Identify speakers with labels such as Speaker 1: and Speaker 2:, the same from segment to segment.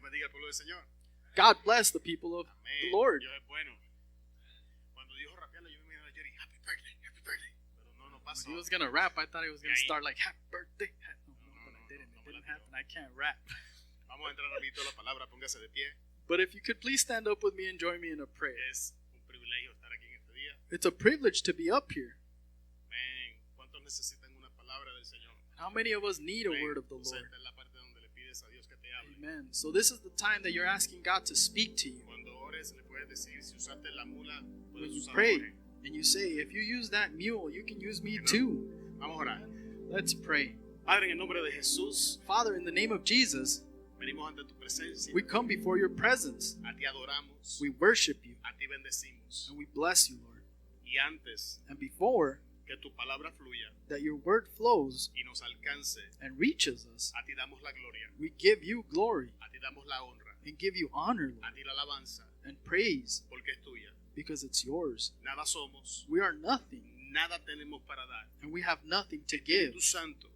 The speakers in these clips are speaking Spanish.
Speaker 1: bendiga al pueblo del Señor.
Speaker 2: God bless the people of
Speaker 1: Amén.
Speaker 2: the Lord.
Speaker 1: Dios es bueno. Cuando dijo rapeando, yo me imaginé a Jerry, happy birthday, happy birthday. Pero no, no
Speaker 2: When
Speaker 1: pasó.
Speaker 2: he was going to rap, I thought he was going to
Speaker 1: Yeah,
Speaker 2: start like, happy birthday. No, but
Speaker 1: no,
Speaker 2: it didn't.
Speaker 1: no
Speaker 2: It
Speaker 1: me la
Speaker 2: didn't
Speaker 1: tiró.
Speaker 2: happen. I can't rap.
Speaker 1: Vamos a entrar rapidito a la palabra, póngase de pie.
Speaker 2: But if you could please stand up with me and join me in a prayer.
Speaker 1: Es un privilegio estar aquí en este día.
Speaker 2: It's a privilege to be up here.
Speaker 1: Amén. ¿Cuántos necesitan una palabra del Señor?
Speaker 2: How many of us need a
Speaker 1: Amén.
Speaker 2: word of the
Speaker 1: Entonces,
Speaker 2: Lord?
Speaker 1: esta es la parte donde le pides a Dios que te hable.
Speaker 2: Amen. So this is the time that you're asking God to speak to you.
Speaker 1: Cuando ores, le puedes decir, si usaste la mula,
Speaker 2: When
Speaker 1: puedes
Speaker 2: you
Speaker 1: usar
Speaker 2: pray
Speaker 1: Jorge.
Speaker 2: and you say, if you use that mule, you can use me
Speaker 1: Amen.
Speaker 2: too.
Speaker 1: Vamos a orar.
Speaker 2: Let's pray.
Speaker 1: Padre, en el nombre de Jesús,
Speaker 2: Father, in the name of Jesus,
Speaker 1: venimos ante tu presencia.
Speaker 2: we come before your presence.
Speaker 1: A ti adoramos,
Speaker 2: We worship you
Speaker 1: a ti bendecimos.
Speaker 2: and we bless you, Lord.
Speaker 1: Y antes
Speaker 2: And before
Speaker 1: que tu palabra fluya
Speaker 2: that your word flows
Speaker 1: y nos alcance,
Speaker 2: and reaches us,
Speaker 1: a ti damos la gloria,
Speaker 2: we give you glory
Speaker 1: a ti damos la honra,
Speaker 2: and give you honor,
Speaker 1: a
Speaker 2: Lord,
Speaker 1: ti la alabanza,
Speaker 2: and praise
Speaker 1: porque es tuya.
Speaker 2: because it's yours.
Speaker 1: Nada somos,
Speaker 2: We are nothing
Speaker 1: nada tenemos para dar.
Speaker 2: and we have nothing to give.
Speaker 1: Tu Santo,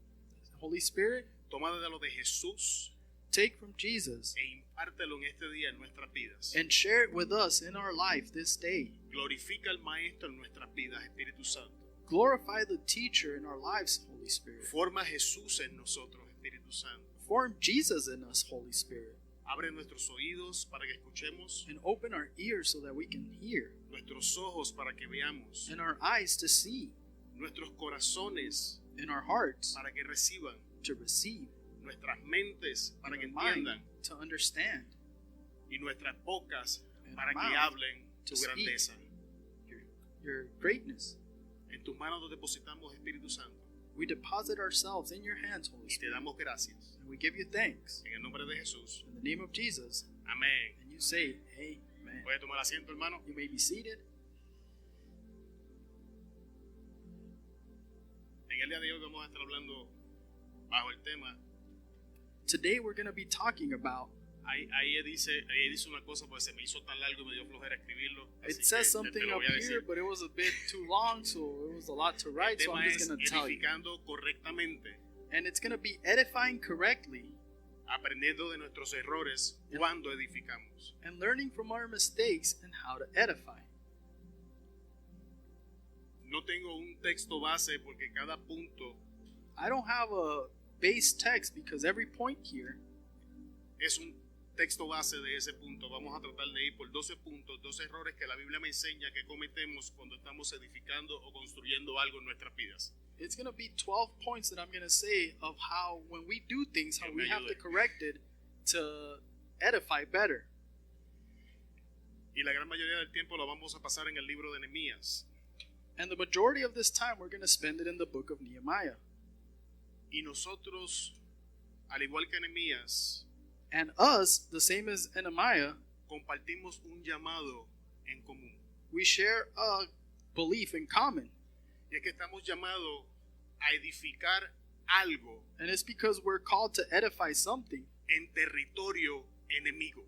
Speaker 2: Holy Spirit,
Speaker 1: toma de lo de Jesús
Speaker 2: take from Jesus
Speaker 1: e impártelo en este día en nuestras vidas.
Speaker 2: and share it with us in our life this day.
Speaker 1: Glorifica al Maestro en nuestras vidas, Espíritu Santo.
Speaker 2: Glorify the teacher in our lives, Holy Spirit.
Speaker 1: Forma a Jesús en nosotros, Espíritu Santo.
Speaker 2: Form Jesus in us, Holy Spirit.
Speaker 1: Abre nuestros oídos para que escuchemos,
Speaker 2: And open our ears so that we can hear,
Speaker 1: nuestros ojos para que veamos,
Speaker 2: and our eyes to see,
Speaker 1: nuestros corazones
Speaker 2: and our hearts
Speaker 1: para que reciban,
Speaker 2: to receive,
Speaker 1: nuestras mentes para que
Speaker 2: and our mind
Speaker 1: entiendan
Speaker 2: to understand,
Speaker 1: y nuestras bocas
Speaker 2: and
Speaker 1: para
Speaker 2: our
Speaker 1: que
Speaker 2: mouth
Speaker 1: hablen tu
Speaker 2: to speak.
Speaker 1: grandeza.
Speaker 2: your greatness.
Speaker 1: En tus manos nos depositamos, Espíritu Santo,
Speaker 2: We deposit ourselves in your hands, Holy
Speaker 1: y te
Speaker 2: Spirit,
Speaker 1: damos gracias.
Speaker 2: and we give you thanks.
Speaker 1: En el nombre de Jesús.
Speaker 2: In the name of Jesus,
Speaker 1: Amén.
Speaker 2: and you say, Amen.
Speaker 1: Puede tomar asiento, hermano.
Speaker 2: You may be seated.
Speaker 1: En el día de hoy vamos a estar hablando bajo el tema.
Speaker 2: Today we're going to be talking about,
Speaker 1: Ahí dice una cosa porque se me hizo tan largo y me dio flojera escribirlo.
Speaker 2: it
Speaker 1: Así
Speaker 2: says
Speaker 1: que
Speaker 2: something
Speaker 1: te lo
Speaker 2: up
Speaker 1: voy a
Speaker 2: here,
Speaker 1: decir.
Speaker 2: but it was a bit too long, so it was a lot to
Speaker 1: El
Speaker 2: write, so
Speaker 1: tema
Speaker 2: I'm
Speaker 1: es
Speaker 2: just going to tell you.
Speaker 1: edificando correctamente,
Speaker 2: And it's going to be edifying correctly
Speaker 1: aprendiendo de nuestros errores cuando edificamos.
Speaker 2: and learning from our mistakes and how to edify.
Speaker 1: No tengo un texto base porque cada punto
Speaker 2: I don't have a base text because every point here
Speaker 1: es un texto base de ese punto. Vamos a tratar de ir por 12 puntos, 12 errores que la Biblia me enseña que cometemos cuando estamos edificando o construyendo algo en nuestras vidas.
Speaker 2: it's going to be 12 points that I'm going to say of how when we do things, how
Speaker 1: Que
Speaker 2: we
Speaker 1: me
Speaker 2: have to
Speaker 1: ayude.
Speaker 2: correct it to edify better.
Speaker 1: Y la gran mayoría del tiempo lo vamos a pasar en el libro de Nehemías.
Speaker 2: And the majority of this time, we're going to spend it in the book of Nehemiah.
Speaker 1: Y nosotros, al igual que Nehemías,
Speaker 2: And us, the same as Nehemiah,
Speaker 1: compartimos un llamado en común.
Speaker 2: we share a belief in common.
Speaker 1: Y es que estamos llamados a edificar algo
Speaker 2: And it's because we're called to edify something
Speaker 1: en territorio enemigo.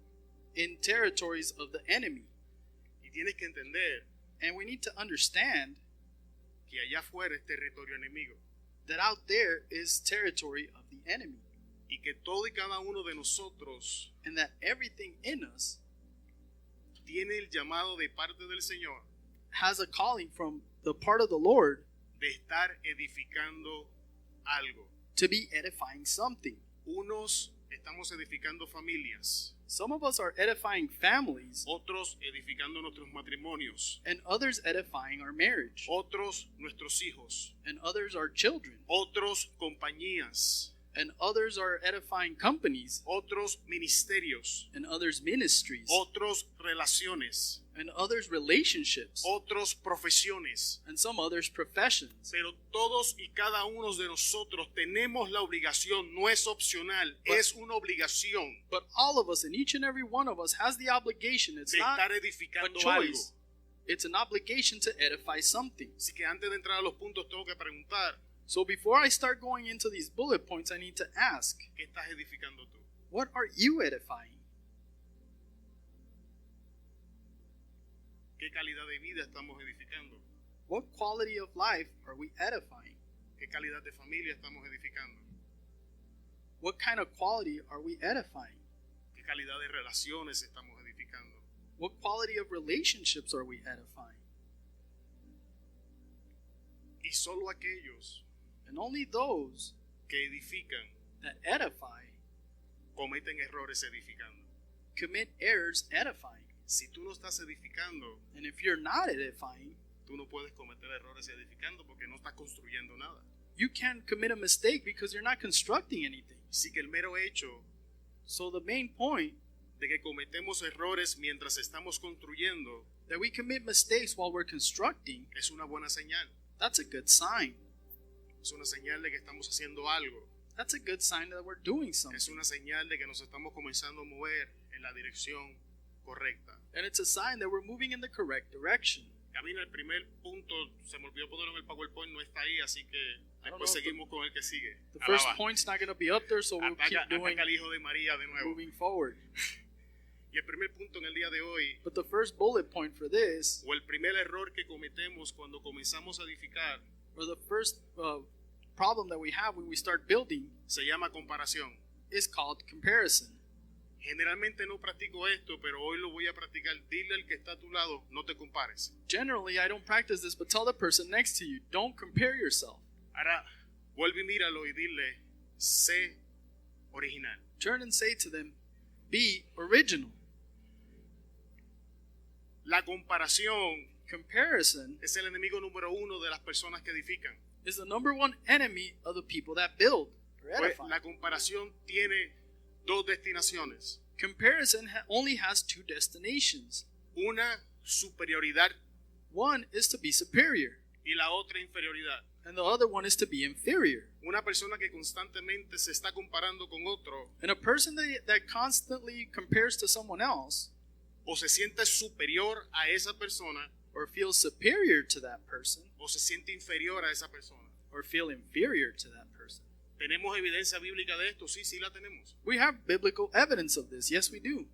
Speaker 2: in territories of the enemy.
Speaker 1: Y tienes que entender
Speaker 2: And we need to understand
Speaker 1: que allá afuera es territorio enemigo.
Speaker 2: that out there is territory of the enemy.
Speaker 1: Y que todo y cada uno de nosotros
Speaker 2: And that everything in us
Speaker 1: tiene el llamado de parte del Señor
Speaker 2: has a calling from the part of the Lord
Speaker 1: de estar edificando algo.
Speaker 2: to be edifying something.
Speaker 1: Unos estamos edificando familias,
Speaker 2: Some of us are edifying families,
Speaker 1: otros edificando nuestros matrimonios,
Speaker 2: and others edifying our marriage,
Speaker 1: otros nuestros hijos,
Speaker 2: and others our children,
Speaker 1: otros compañías,
Speaker 2: and others are edifying companies,
Speaker 1: otros ministerios,
Speaker 2: and others ministries,
Speaker 1: otros relaciones,
Speaker 2: and others relationships,
Speaker 1: otros profesiones.
Speaker 2: and some others professions.
Speaker 1: Pero todos y cada uno de nosotros tenemos la obligación, no es opcional,
Speaker 2: But-
Speaker 1: es una obligación
Speaker 2: But all of us, and each and every one of us, has the obligation. It's
Speaker 1: de
Speaker 2: not
Speaker 1: estar
Speaker 2: a
Speaker 1: edificando algo.
Speaker 2: choice. It's an obligation to edify something.
Speaker 1: Así que antes de entrar a los puntos tengo que preguntar,
Speaker 2: So before I start going into these bullet points, I need to ask,
Speaker 1: ¿qué estás edificando tú?
Speaker 2: what are you edifying?
Speaker 1: ¿Qué calidad de vida estamos edificando?
Speaker 2: What quality of life are we edifying?
Speaker 1: ¿Qué calidad de familia estamos edificando?
Speaker 2: What kind of quality are we edifying?
Speaker 1: ¿Qué calidad de relaciones estamos edificando.
Speaker 2: What quality of relationships are we edifying?
Speaker 1: Y solo aquellos
Speaker 2: And only those
Speaker 1: que edifican
Speaker 2: that edify
Speaker 1: cometen errores edificando.
Speaker 2: commit errors edifying.
Speaker 1: Si tú no estás edificando,
Speaker 2: And if you're not edifying,
Speaker 1: tú no puedes cometer errores edificando porque no estás construyendo nada.
Speaker 2: you can't commit a mistake because you're not constructing anything.
Speaker 1: Así que el mero hecho
Speaker 2: So the main point
Speaker 1: de que cometemos errores mientras estamos construyendo
Speaker 2: that we commit mistakes while we're constructing,
Speaker 1: es una buena señal.
Speaker 2: that's a good sign.
Speaker 1: Es una señal de que estamos haciendo algo.
Speaker 2: That's a good sign that we're doing
Speaker 1: Es
Speaker 2: something.
Speaker 1: una señal de que nos estamos comenzando a mover en la dirección correcta.
Speaker 2: And it's a sign that we're moving in the correct direction.
Speaker 1: Camina, el primer punto, se me olvidó ponerlo en el PowerPoint, no está ahí, así que
Speaker 2: I don't
Speaker 1: después
Speaker 2: know if
Speaker 1: seguimos con el que sigue.
Speaker 2: The first
Speaker 1: Alaba.
Speaker 2: point's not going to be up there, so we'll keep doing
Speaker 1: Ataca al hijo de María de nuevo.
Speaker 2: moving forward.
Speaker 1: Y el primer punto en el día de hoy,
Speaker 2: But the first bullet point for this,
Speaker 1: o el primer error que cometemos cuando comenzamos a edificar,
Speaker 2: or the first problem that we have when we start building,
Speaker 1: se llama comparación.
Speaker 2: is called comparison.
Speaker 1: Generalmente no practico esto, pero hoy lo voy a practicar. Dile al que está a tu lado, no te compares.
Speaker 2: Generally, I don't practice this, but tell the person next to you, don't compare yourself.
Speaker 1: Ahora, vuelve y míralo y dile, sé original.
Speaker 2: Turn and say to them, be original.
Speaker 1: La comparación
Speaker 2: Comparison
Speaker 1: es el enemigo número uno de las personas que edifican.
Speaker 2: is the number one enemy of the people that build or
Speaker 1: Pues
Speaker 2: edify.
Speaker 1: la comparación tiene dos destinaciones.
Speaker 2: Comparison only has two destinations.
Speaker 1: Una, superioridad,
Speaker 2: One is to be superior,
Speaker 1: y la otra, inferioridad.
Speaker 2: and the other one is to be inferior.
Speaker 1: Una persona que constantemente se está comparando con otro
Speaker 2: And a person that constantly compares to someone else
Speaker 1: o se siente superior a esa persona
Speaker 2: or feels superior to that person
Speaker 1: o se siente inferior a esa persona.
Speaker 2: or feel inferior to that person.
Speaker 1: ¿Tenemos evidencia bíblica de esto? Sí, sí la tenemos.
Speaker 2: We have biblical evidence of this. Yes, we do.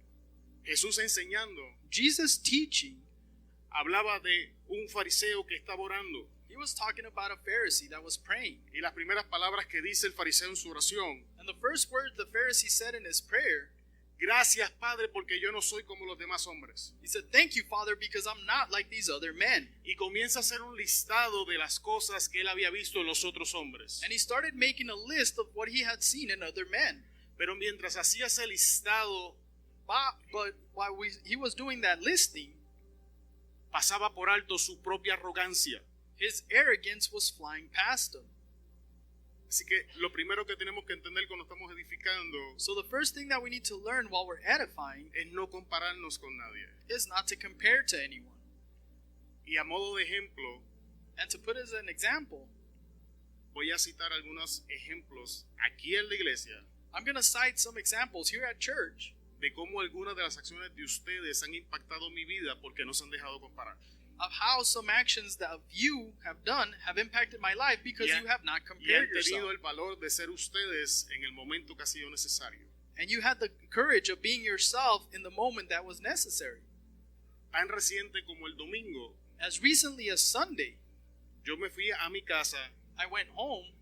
Speaker 1: Jesús enseñando
Speaker 2: Jesus teaching,
Speaker 1: hablaba de un fariseo que estaba orando.
Speaker 2: he was talking about a Pharisee that was praying.
Speaker 1: Y las primeras palabras que dice el fariseo en su oración:
Speaker 2: And the first word the Pharisee said in his prayer,
Speaker 1: gracias, Padre, porque yo no soy como los demás hombres.
Speaker 2: he said, "Thank you, Father, because I'm not like these other men."
Speaker 1: Y comienza a hacer un listado de las cosas que él había visto en los otros hombres.
Speaker 2: And he started making a list of what he had seen in other men.
Speaker 1: Pero mientras hacía ese listado,
Speaker 2: But while he was doing that listing,
Speaker 1: pasaba por alto su propia arrogancia.
Speaker 2: his arrogance was flying past him.
Speaker 1: Así que lo primero que tenemos que entender cuando estamos edificando
Speaker 2: So the first thing that we need to learn while we're edifying
Speaker 1: es no compararnos con nadie.
Speaker 2: is not to compare to anyone.
Speaker 1: Y a modo de ejemplo,
Speaker 2: And to put as an example,
Speaker 1: voy a citar algunos ejemplos aquí en la iglesia
Speaker 2: I'm going to cite some examples here at church
Speaker 1: de cómo algunas de las acciones de ustedes han impactado mi vida porque no se han dejado comparar.
Speaker 2: of how some actions that you have done have impacted my life because
Speaker 1: Y han-
Speaker 2: you have not
Speaker 1: Y
Speaker 2: compared
Speaker 1: han tenido
Speaker 2: yourself.
Speaker 1: el valor de ser ustedes en el momento que ha sido necesario.
Speaker 2: And you had the courage of being yourself in the moment that was necessary.
Speaker 1: Tan reciente como el domingo,
Speaker 2: As recently as Sunday,
Speaker 1: yo me fui a mi casa
Speaker 2: I went home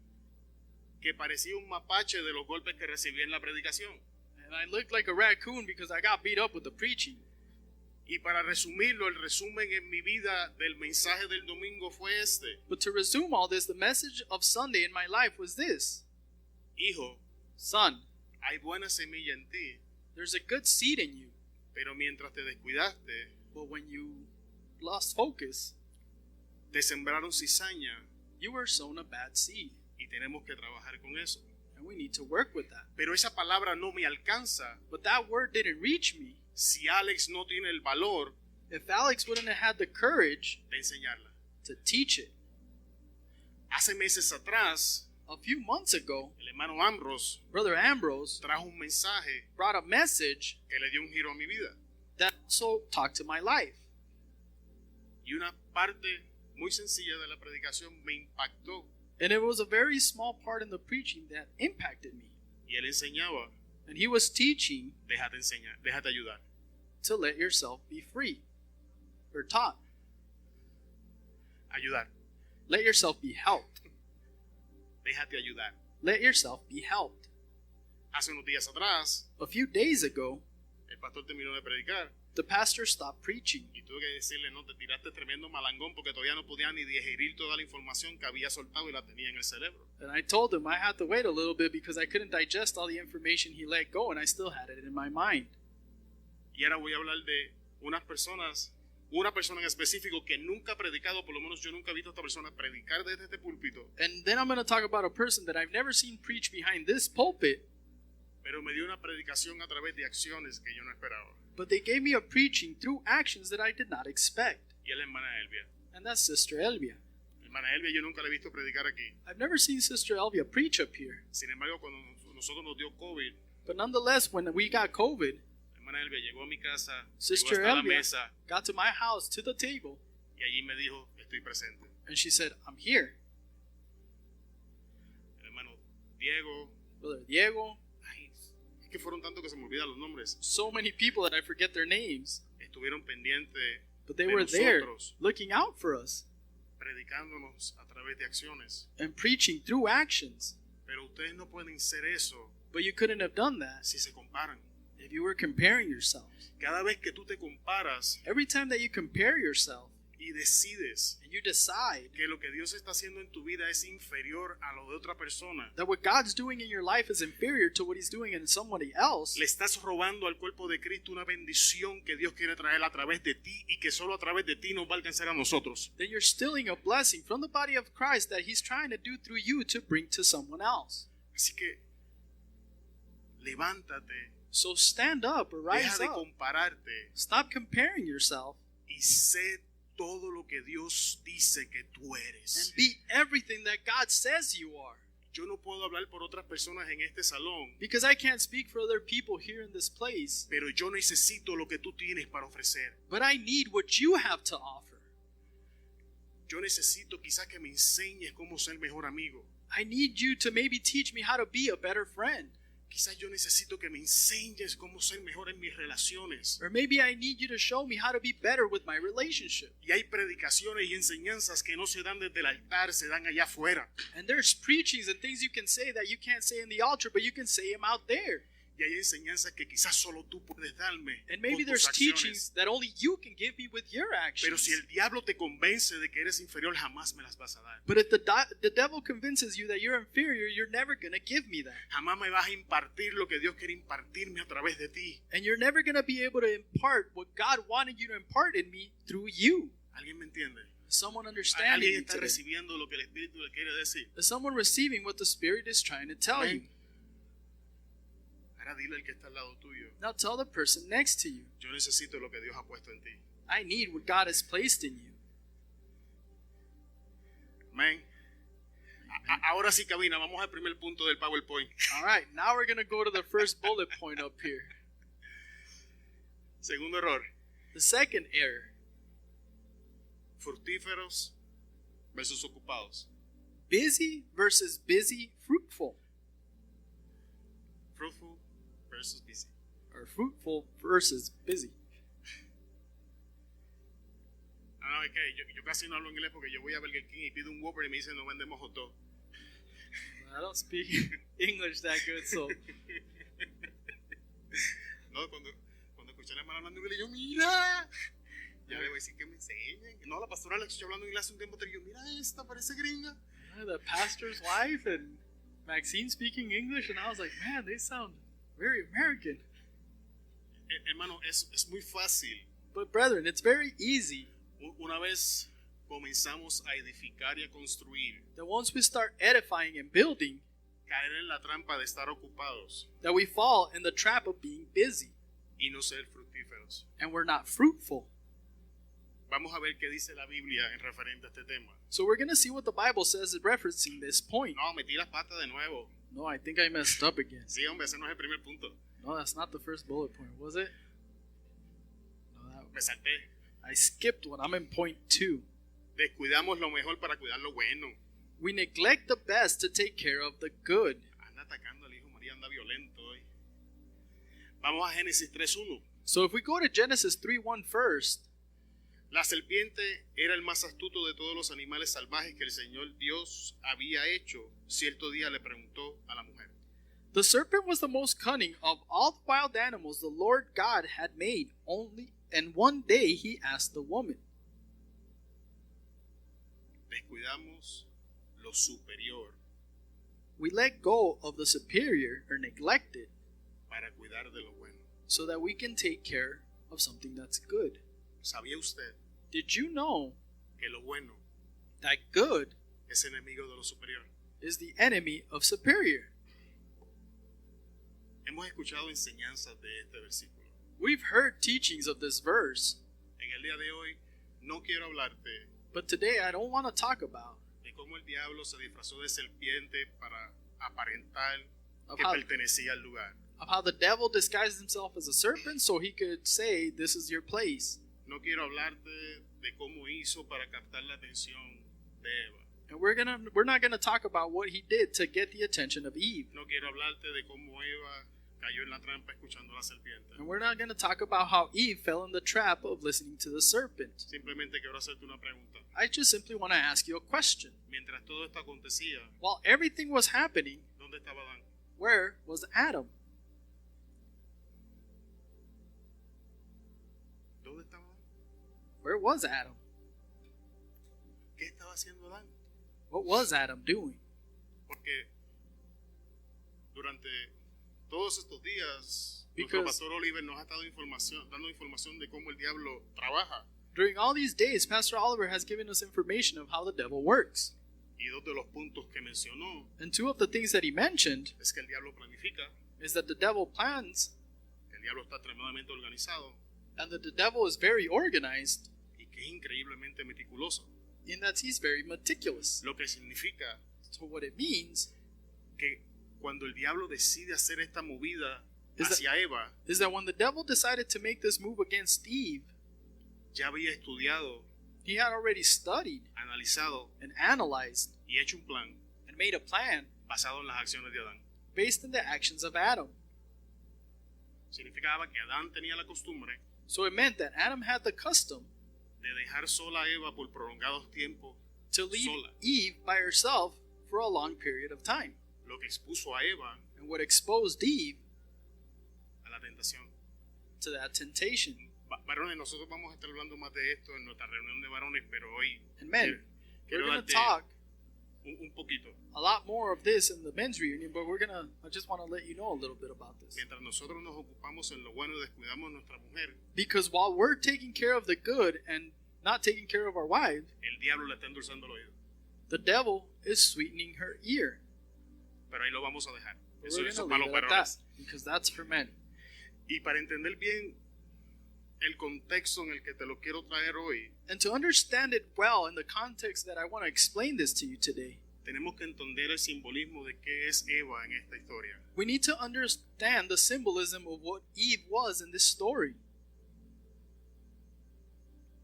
Speaker 1: que parecía un mapache de los golpes que recibí en la predicación.
Speaker 2: and I looked like a raccoon because I got beat up with the preaching.
Speaker 1: Y para resumirlo, el resumen en mi vida del mensaje del domingo fue este:
Speaker 2: But to resume all this, the message of Sunday in my life was this:
Speaker 1: hijo,
Speaker 2: Son,
Speaker 1: hay buena semilla en ti,
Speaker 2: there's a good seed in you,
Speaker 1: pero mientras te descuidaste,
Speaker 2: but when you lost focus,
Speaker 1: te sembraron cizaña
Speaker 2: you were sown a bad seed.
Speaker 1: y tenemos que trabajar con eso.
Speaker 2: And we need to work with that.
Speaker 1: Pero esa palabra no me alcanza
Speaker 2: But that word didn't reach me
Speaker 1: si Alex no tiene el valor
Speaker 2: if Alex wouldn't have had the courage
Speaker 1: de enseñarla.
Speaker 2: to teach it.
Speaker 1: Hace meses atrás,
Speaker 2: A few months ago,
Speaker 1: el hermano Ambrose
Speaker 2: Brother Ambrose
Speaker 1: trajo un mensaje
Speaker 2: brought a message
Speaker 1: que le dio un giro a mi vida.
Speaker 2: that also talked to my life.
Speaker 1: Y una parte muy sencilla de la predicación me impactó.
Speaker 2: And it was a very small part in the preaching that impacted me.
Speaker 1: Y él enseñaba:
Speaker 2: And he was teaching
Speaker 1: déjate enseñar, déjate ayudar.
Speaker 2: to let yourself be free or taught.
Speaker 1: Ayudar,
Speaker 2: Let yourself be helped.
Speaker 1: déjate ayudar.
Speaker 2: Let yourself be helped.
Speaker 1: Hace unos días atrás,
Speaker 2: A few days ago,
Speaker 1: El pastor terminó de predicar
Speaker 2: The pastor stopped preaching.
Speaker 1: y tuve que decirle, no, te tiraste tremendo malangón porque todavía no podía ni digerir toda la información que había soltado y la tenía en el cerebro.
Speaker 2: And I told him I had to wait a little bit because I couldn't digest all the information he let go, and I still had it in my mind.
Speaker 1: Y ahora voy a hablar de una persona en específico que nunca ha predicado, por lo menos yo nunca he visto a esta persona predicar desde este púlpito,
Speaker 2: And then I'm going to talk about a person that I've never seen preach behind this pulpit,
Speaker 1: pero me dio una predicación a través de acciones que yo no esperaba.
Speaker 2: but they gave me a preaching through actions that I did not expect.
Speaker 1: Y es la hermana Elvia.
Speaker 2: And that's Sister Elvia.
Speaker 1: Hermana Elvia yo nunca la he visto predicar aquí.
Speaker 2: I've never seen Sister Elvia preach up here.
Speaker 1: Sin embargo, cuando nosotros nos dio COVID,
Speaker 2: But nonetheless, when we got COVID,
Speaker 1: hermana Elvia llegó a mi casa, llegó
Speaker 2: Sister
Speaker 1: hasta la
Speaker 2: Elvia
Speaker 1: mesa
Speaker 2: got to my house, to the table,
Speaker 1: y allí me dijo, estoy presente.
Speaker 2: and she said, I'm here.
Speaker 1: El hermano Diego,
Speaker 2: Brother Diego,
Speaker 1: ay, es que fueron tantos que se me olvidan los nombres,
Speaker 2: so many people that I forget their names,
Speaker 1: estuvieron pendientes
Speaker 2: but they
Speaker 1: de
Speaker 2: were there
Speaker 1: nosotros,
Speaker 2: looking out for us
Speaker 1: predicándonos a través de acciones.
Speaker 2: and preaching through actions.
Speaker 1: Pero ustedes no pueden ser eso
Speaker 2: But you couldn't have done that
Speaker 1: si se comparan.
Speaker 2: if you were comparing yourselves.
Speaker 1: Cada vez que tú te comparas
Speaker 2: Every time that you compare yourself
Speaker 1: y decides
Speaker 2: and you decide
Speaker 1: que lo que Dios está haciendo en tu vida es inferior a lo de otra persona,
Speaker 2: that what God's doing in your life is inferior to what He's doing in somebody else,
Speaker 1: le estás robando al cuerpo de Cristo una bendición que Dios quiere traer a través de ti y que solo a través de ti nos va a alcanzar a nosotros.
Speaker 2: then you're stealing a blessing from the body of Christ that He's trying to do through you to bring to someone else.
Speaker 1: Así que levántate,
Speaker 2: So stand up or
Speaker 1: deja
Speaker 2: rise
Speaker 1: de
Speaker 2: up.
Speaker 1: compararte
Speaker 2: Stop comparing yourself
Speaker 1: y sé todo lo que Dios dice que tú
Speaker 2: and
Speaker 1: eres.
Speaker 2: be everything that God says you are.
Speaker 1: Yo no puedo hablar por otras personas en este salón,
Speaker 2: Because I can't speak for other people here in this place,
Speaker 1: pero yo necesito lo que tú tienes para ofrecer.
Speaker 2: but I need what you have to offer.
Speaker 1: Yo necesito quizás que me enseñes cómo ser mejor amigo.
Speaker 2: I need you to maybe teach me how to be a better friend.
Speaker 1: Quizás yo necesito que me enseñes cómo ser mejor en mis relaciones.
Speaker 2: Or maybe I need you to show me how to be better with my relationship.
Speaker 1: Y hay predicaciones y enseñanzas que no se dan desde el altar, se dan allá afuera.
Speaker 2: And there's preachings and things you can say that you can't say in the altar, but you can say them out there.
Speaker 1: Y hay enseñanzas que quizás solo tú puedes darme
Speaker 2: And maybe
Speaker 1: con
Speaker 2: there's
Speaker 1: tus acciones.
Speaker 2: teachings that only you can give me with your
Speaker 1: Pero
Speaker 2: actions.
Speaker 1: si el diablo te convence de que eres inferior, jamás me las vas a dar.
Speaker 2: But if the devil convinces you that you're inferior, you're never going to give me that.
Speaker 1: Jamás me vas a impartir lo que Dios quiere impartirme a través de ti.
Speaker 2: And you're never going to be able to impart what God wanted you to impart in me through you.
Speaker 1: ¿Alguien me entiende?
Speaker 2: Someone understanding
Speaker 1: ¿Alguien
Speaker 2: me
Speaker 1: está
Speaker 2: today.
Speaker 1: recibiendo lo que el Espíritu le quiere decir?
Speaker 2: Is someone receiving what the Spirit is trying to tell you?
Speaker 1: Amén. Ahora dile al que está al lado tuyo,
Speaker 2: Now tell the person next to you,
Speaker 1: yo necesito lo que Dios ha puesto en ti.
Speaker 2: I need what God has placed in you.
Speaker 1: Amén. Ahora sí, cabina, vamos al primer punto del PowerPoint.
Speaker 2: All right, now we're going to go to the first bullet point up here.
Speaker 1: Segundo error,
Speaker 2: The second error,
Speaker 1: fructíferos versus ocupados.
Speaker 2: busy versus busy, fruitful.
Speaker 1: Fruitful versus busy.
Speaker 2: Or fruitful versus busy.
Speaker 1: No, es que yo casi no hablo inglés porque yo voy a Burger King y pido un Whopper y me dicen no vendemos hot dog.
Speaker 2: I don't speak English that good, so
Speaker 1: No, cuando escuché a la hermana hablando inglés, yo mira, ya le voy a decir que me enseñen. No, la pastora la escuché hablando inglés hace un tiempo atrás y yo, mira esta, parece gringa.
Speaker 2: the pastor's wife and Maxine speaking English, and I was like, man, they sound very American.
Speaker 1: Hermano, es muy fácil.
Speaker 2: But brethren, it's very easy
Speaker 1: Una vez comenzamos a edificar y a construir,
Speaker 2: that once we start edifying and building,
Speaker 1: caer en la trampa de estar ocupados
Speaker 2: that we fall in the trap of being busy
Speaker 1: y no ser fructíferos.
Speaker 2: and we're not fruitful.
Speaker 1: Vamos a ver qué dice la Biblia en referente a este tema.
Speaker 2: So we're going to see what the Bible says in referencing this point.
Speaker 1: No, metí las patas de nuevo.
Speaker 2: No, I think I messed up again.
Speaker 1: Sí, hombre, ese no es el primer punto.
Speaker 2: No, that's not the first bullet point, was it? No,
Speaker 1: Me salté.
Speaker 2: I skipped one. I'm in point 2.
Speaker 1: Descuidamos lo mejor para cuidar lo bueno.
Speaker 2: We neglect the best to take care of the good.
Speaker 1: Anda atacando al hijo María, anda violento hoy. Vamos a Génesis 3.1.
Speaker 2: So if we go to Genesis 3:1 first,
Speaker 1: La serpiente era el más astuto de todos los animales salvajes que el Señor Dios había hecho. Cierto día le preguntó a la mujer.
Speaker 2: The serpent was the most cunning of all the wild animals the Lord God had made. And one day he asked the woman.
Speaker 1: Descuidamos lo superior
Speaker 2: We let go of the superior or neglect it
Speaker 1: para cuidar de lo bueno.
Speaker 2: so that we can take care of something that's good.
Speaker 1: ¿Sabía usted
Speaker 2: Did you know
Speaker 1: que lo bueno
Speaker 2: that good
Speaker 1: es enemigo de lo superior?
Speaker 2: is the enemy of superior?
Speaker 1: Hemos escuchado enseñanzas de este versículo.
Speaker 2: We've heard teachings of this verse,
Speaker 1: En el día de hoy no quiero hablarte
Speaker 2: but today I don't want to talk about
Speaker 1: de cómo el diablo se disfrazó de serpiente para aparentar que
Speaker 2: Ajá.
Speaker 1: pertenecía al lugar.
Speaker 2: how the devil disguised himself as a serpent so he could say, "This is your place."
Speaker 1: No quiero hablarte de cómo hizo para captar la atención de Eva.
Speaker 2: And we're not gonna talk about what he did to get the attention of Eve.
Speaker 1: No quiero hablarte de cómo Eva cayó en la trampa escuchando a la serpiente.
Speaker 2: And we're not gonna talk about how Eve fell in the trap of listening to the serpent.
Speaker 1: Simplemente quiero hacerte una pregunta.
Speaker 2: I just simply want to ask you a question.
Speaker 1: Mientras todo esto acontecía,
Speaker 2: While everything was happening,
Speaker 1: ¿dónde estaba Adán?
Speaker 2: where was Adam?
Speaker 1: ¿Dónde estaba Adán?
Speaker 2: Where was Adam?
Speaker 1: ¿Qué estaba haciendo Adán?
Speaker 2: What was Adam doing?
Speaker 1: Porque durante todos estos días,
Speaker 2: Because-
Speaker 1: nuestro pastor Oliver nos ha dado dando información de cómo el diablo trabaja.
Speaker 2: During all these days, Pastor Oliver has given us information of how the devil works.
Speaker 1: Y dos de los puntos que mencionó
Speaker 2: And two of the things that he mentioned
Speaker 1: es que el diablo planifica,
Speaker 2: is that the devil plans
Speaker 1: que el diablo está extremadamente organizado
Speaker 2: and that the devil is very organized
Speaker 1: y que es increíblemente meticuloso.
Speaker 2: in that he's very meticulous.
Speaker 1: Lo que significa
Speaker 2: So what it means
Speaker 1: que cuando el diablo decide hacer esta movida
Speaker 2: Is that-
Speaker 1: hacia Eva,
Speaker 2: is that when the devil decided to make this move against Eve,
Speaker 1: ya había estudiado,
Speaker 2: he had already studied
Speaker 1: analizado
Speaker 2: and analyzed
Speaker 1: y hecho un plan
Speaker 2: and made a plan
Speaker 1: basado en las acciones de Adán.
Speaker 2: based on the actions of Adam.
Speaker 1: Significaba que Adán tenía la costumbre
Speaker 2: So it meant that Adam had the custom
Speaker 1: de dejar sola a Eva por prolongados tiempos,
Speaker 2: to leave
Speaker 1: sola,
Speaker 2: Eve by herself for a long period of time.
Speaker 1: lo que expuso a Eva
Speaker 2: And what exposed Eve
Speaker 1: a la tentación.
Speaker 2: to that temptation.
Speaker 1: Varones, nosotros vamos a estar hablando más de esto en nuestra reunión de varones, pero hoy
Speaker 2: And men, we're
Speaker 1: quiero
Speaker 2: going
Speaker 1: darte
Speaker 2: to talk
Speaker 1: un poquito.
Speaker 2: a lot more of this in the men's reunion, but I just want to let you know a little bit about this.
Speaker 1: Mientras nosotros nos ocupamos en lo bueno y descuidamos a nuestra mujer,
Speaker 2: Because while we're taking care of the good and not taking care of our wife,
Speaker 1: el diablo le está endulzando el oído.
Speaker 2: the devil is sweetening her ear.
Speaker 1: Pero ahí lo vamos a dejar.
Speaker 2: But
Speaker 1: Eso
Speaker 2: we're
Speaker 1: es
Speaker 2: going to
Speaker 1: para
Speaker 2: leave
Speaker 1: los
Speaker 2: it at that,
Speaker 1: varones.
Speaker 2: because that's for men.
Speaker 1: Y para entender bien el contexto en el que te lo quiero traer hoy,
Speaker 2: And to understand it well in the context that I want to explain this to you today,
Speaker 1: tenemos que entender el simbolismo de qué es Eva en esta historia.
Speaker 2: we need to understand the symbolism of what Eve was in this story.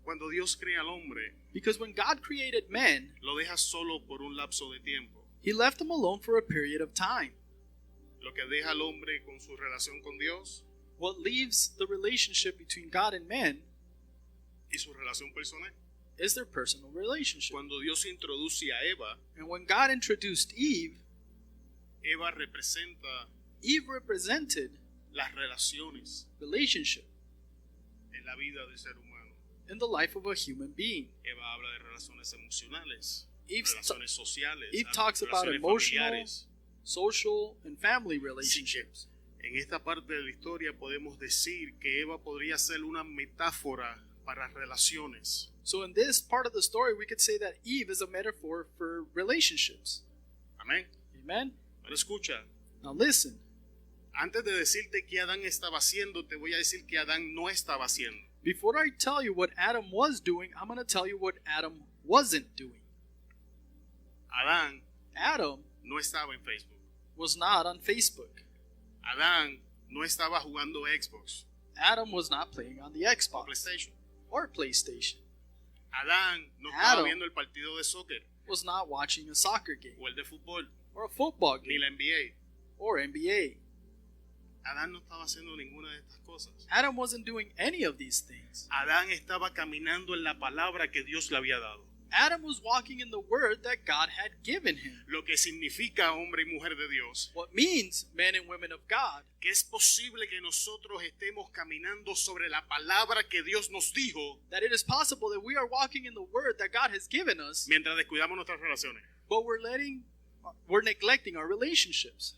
Speaker 1: Cuando Dios crea al hombre,
Speaker 2: Because when God created men,
Speaker 1: lo deja solo por un lapso de tiempo.
Speaker 2: He left them alone for a period of time.
Speaker 1: Lo que deja al hombre con su relación con Dios
Speaker 2: What leaves the relationship between God and man
Speaker 1: y su relación personal.
Speaker 2: is their personal relationship.
Speaker 1: Cuando Dios introduce a Eva,
Speaker 2: And when God introduced Eve,
Speaker 1: Eva representa
Speaker 2: Eve represented
Speaker 1: las relaciones
Speaker 2: relationship
Speaker 1: en la vida del ser humano.
Speaker 2: in the life of a human being.
Speaker 1: Eva habla de relaciones emocionales,
Speaker 2: Eve
Speaker 1: relaciones sociales,
Speaker 2: Eve talks about
Speaker 1: relaciones
Speaker 2: emotional,
Speaker 1: familiares.
Speaker 2: social, and family relationships.
Speaker 1: En esta parte de la historia podemos decir que Eva podría ser una metáfora para relaciones.
Speaker 2: So in this part of the story, we could say that Eve is a metaphor for relationships.
Speaker 1: Amén.
Speaker 2: Amen?
Speaker 1: Pero escucha,
Speaker 2: Now listen,
Speaker 1: antes de decirte qué Adán estaba haciendo, te voy a decir que Adán no estaba haciendo.
Speaker 2: before I tell you what Adam was doing, I'm going to tell you what Adam wasn't doing.
Speaker 1: Adán
Speaker 2: Adam
Speaker 1: no estaba en Facebook.
Speaker 2: was not on Facebook.
Speaker 1: Adán no estaba jugando Xbox
Speaker 2: Adam was not playing on the
Speaker 1: o
Speaker 2: Xbox
Speaker 1: PlayStation.
Speaker 2: or PlayStation.
Speaker 1: Adán no estaba
Speaker 2: Adam
Speaker 1: viendo el partido de soccer
Speaker 2: Was not watching a soccer game
Speaker 1: o el de fútbol,
Speaker 2: or a football
Speaker 1: ni
Speaker 2: game
Speaker 1: la NBA.
Speaker 2: or NBA.
Speaker 1: Adán no estaba haciendo ninguna de estas cosas.
Speaker 2: Adam wasn't doing any of these things.
Speaker 1: Adán estaba caminando en la palabra que Dios le había dado.
Speaker 2: Adam was walking in the word that God had given him.
Speaker 1: Lo que significa hombre y mujer de Dios.
Speaker 2: What means men and women of God.
Speaker 1: Que es posible que nosotros estemos caminando sobre la palabra que Dios nos dijo.
Speaker 2: That it is possible that we are walking in the word that God has given us.
Speaker 1: Mientras descuidamos nuestras relaciones.
Speaker 2: But we're neglecting our relationships.